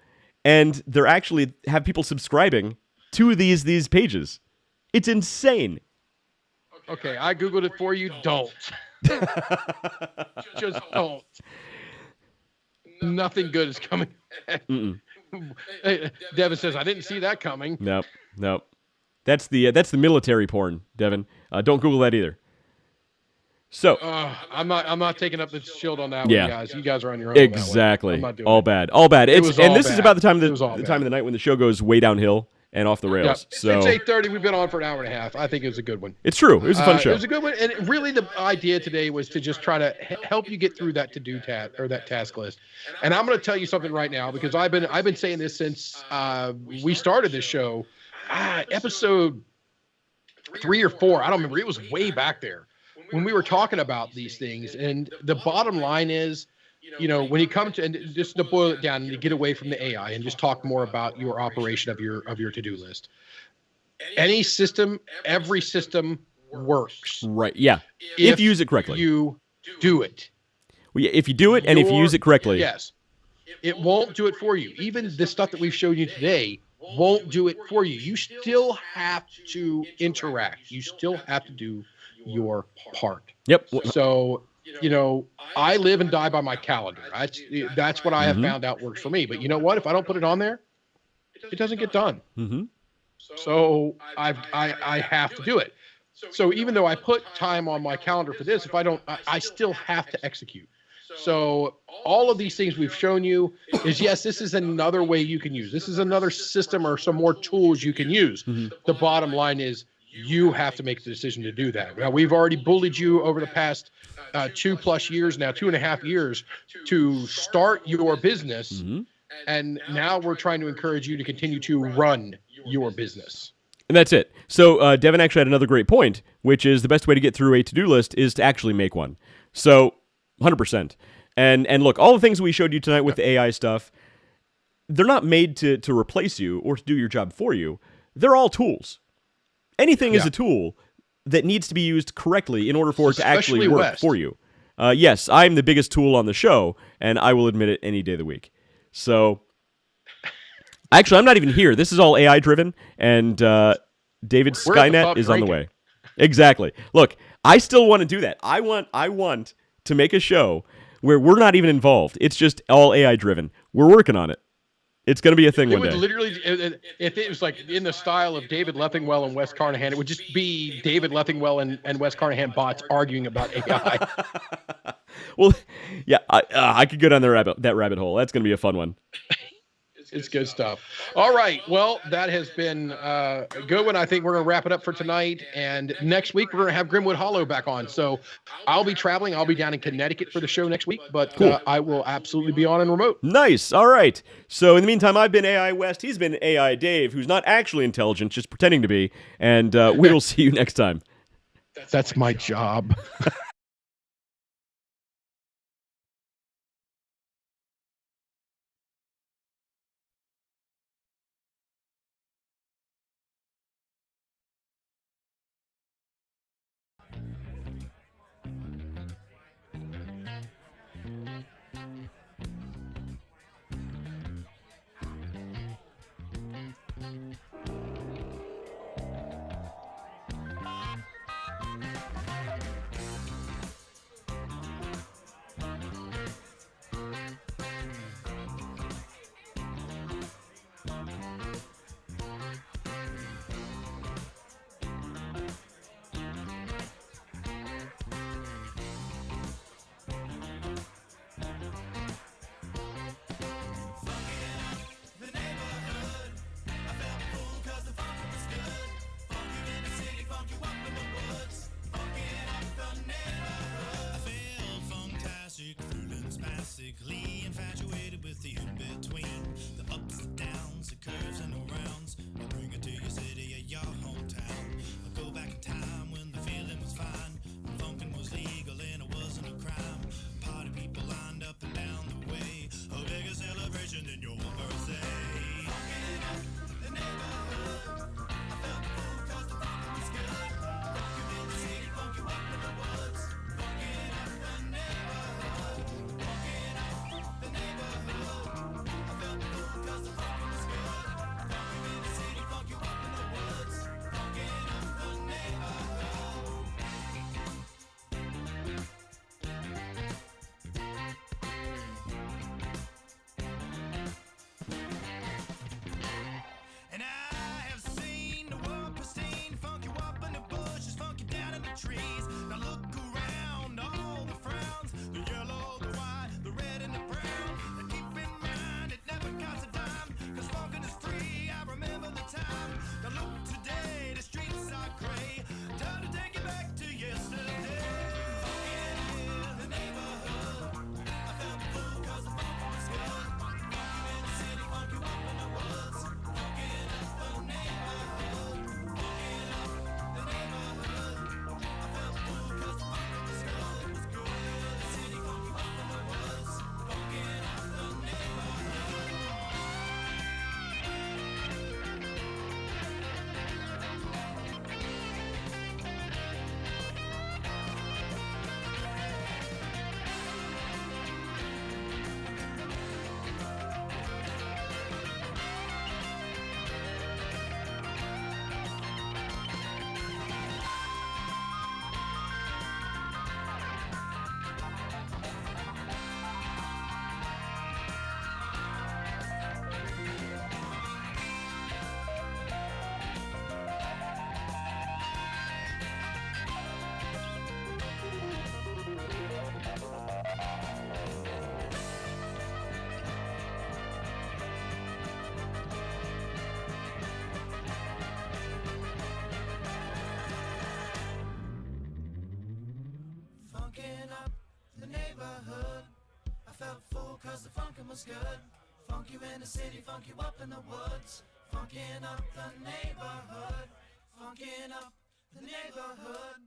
and they're actually have people subscribing to these pages. It's insane. Okay, I Googled it for you. Don't. Just don't. Nothing good is coming. Hey, Devin says, I didn't see that coming. Nope. That's the military porn, Devin. Don't Google that either. So I'm not taking up the shield on that Yeah. one, guys. You guys are on your own. exactly. On that one. I'm not doing all it. bad. All bad. It was all this is bad. about the time of It was all the bad. time of the night when the show goes way downhill and off the Yeah. rails. So It's 8:30. We've been on for an hour and a half. I think it was a good one. it's true. It was a fun show. It was a good one, and really the idea today was to just try to help you get through that to-do task or that task list. And I'm going to tell you something right now because I've been saying this since we started this show, episode 3 or 4. I don't remember. It was way back there when we were talking about these things. And the bottom line is, when you come to, and just to boil it down and to get away from the AI and just talk more about your operation of your to-do list. Any system, every system works. Right. Yeah. If you use it correctly. You do it. Well, yeah, if you do it and if you use it correctly. Yes. It won't do it for you. Even the stuff that we've shown you today won't do it for you. You still have to interact. You still have to do your part. Yep. So, I live and die by my calendar. That's what I have found out works for me. But you know what? If I don't put it on there, it doesn't get done. Mm-hmm. So I have to do it. So even though I put time on my calendar for this, if I don't, I still have to execute. So all of these things we've shown you is, yes, this is another way you can use. This is another system or some more tools you can use. The bottom line is you have to make the decision to do that. Now, we've already bullied you over the past 2+ years now, 2.5 years to start your business. And now we're trying to encourage you to continue to run your business. And that's it. So Devin actually had another great point, which is the best way to get through a to-do list is to actually make one. So 100%. And look, all the things we showed you tonight with the AI stuff, they're not made to replace you or to do your job for you. They're all tools. Anything is a tool that needs to be used correctly in order for it to actually work for you. Yes, I'm the biggest tool on the show, and I will admit it any day of the week. So, actually, I'm not even here. This is all AI driven, and David's Skynet is on the way. Exactly. Look, I still want to do that. I want to make a show where we're not even involved. It's just all AI driven. We're working on it. It's going to be a thing one day. It would literally, if it was like in the style of David Leffingwell and Wes Carnahan, it would just be David Leffingwell and Wes Carnahan bots arguing about AI. Well, yeah, I could go down that rabbit hole. That's going to be a fun one. It's good stuff. All right. Well, that has been a good one. I think we're going to wrap it up for tonight. And next week, we're going to have Grimwood Hollow back on. So I'll be traveling. I'll be down in Connecticut for the show next week. But cool. I will absolutely be on and remote. Nice. All right. So in the meantime, I've been AI West. He's been AI Dave, who's not actually intelligent, just pretending to be. And we will see you next time. That's my job. was good. Funk you in the city, funk you up in the woods. Funkin' up the neighborhood. Funkin' up the neighborhood.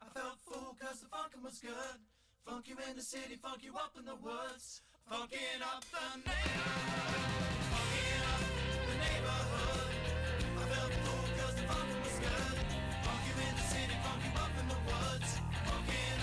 I felt fool cause the funkin' was good. Funk you in the city, funk you up in the woods. Funkin' up the neighborhood. Funkin' up the neighborhood. I felt fool cause the funkin' was good. Funk you in the city, funk you up in the woods. Funkin'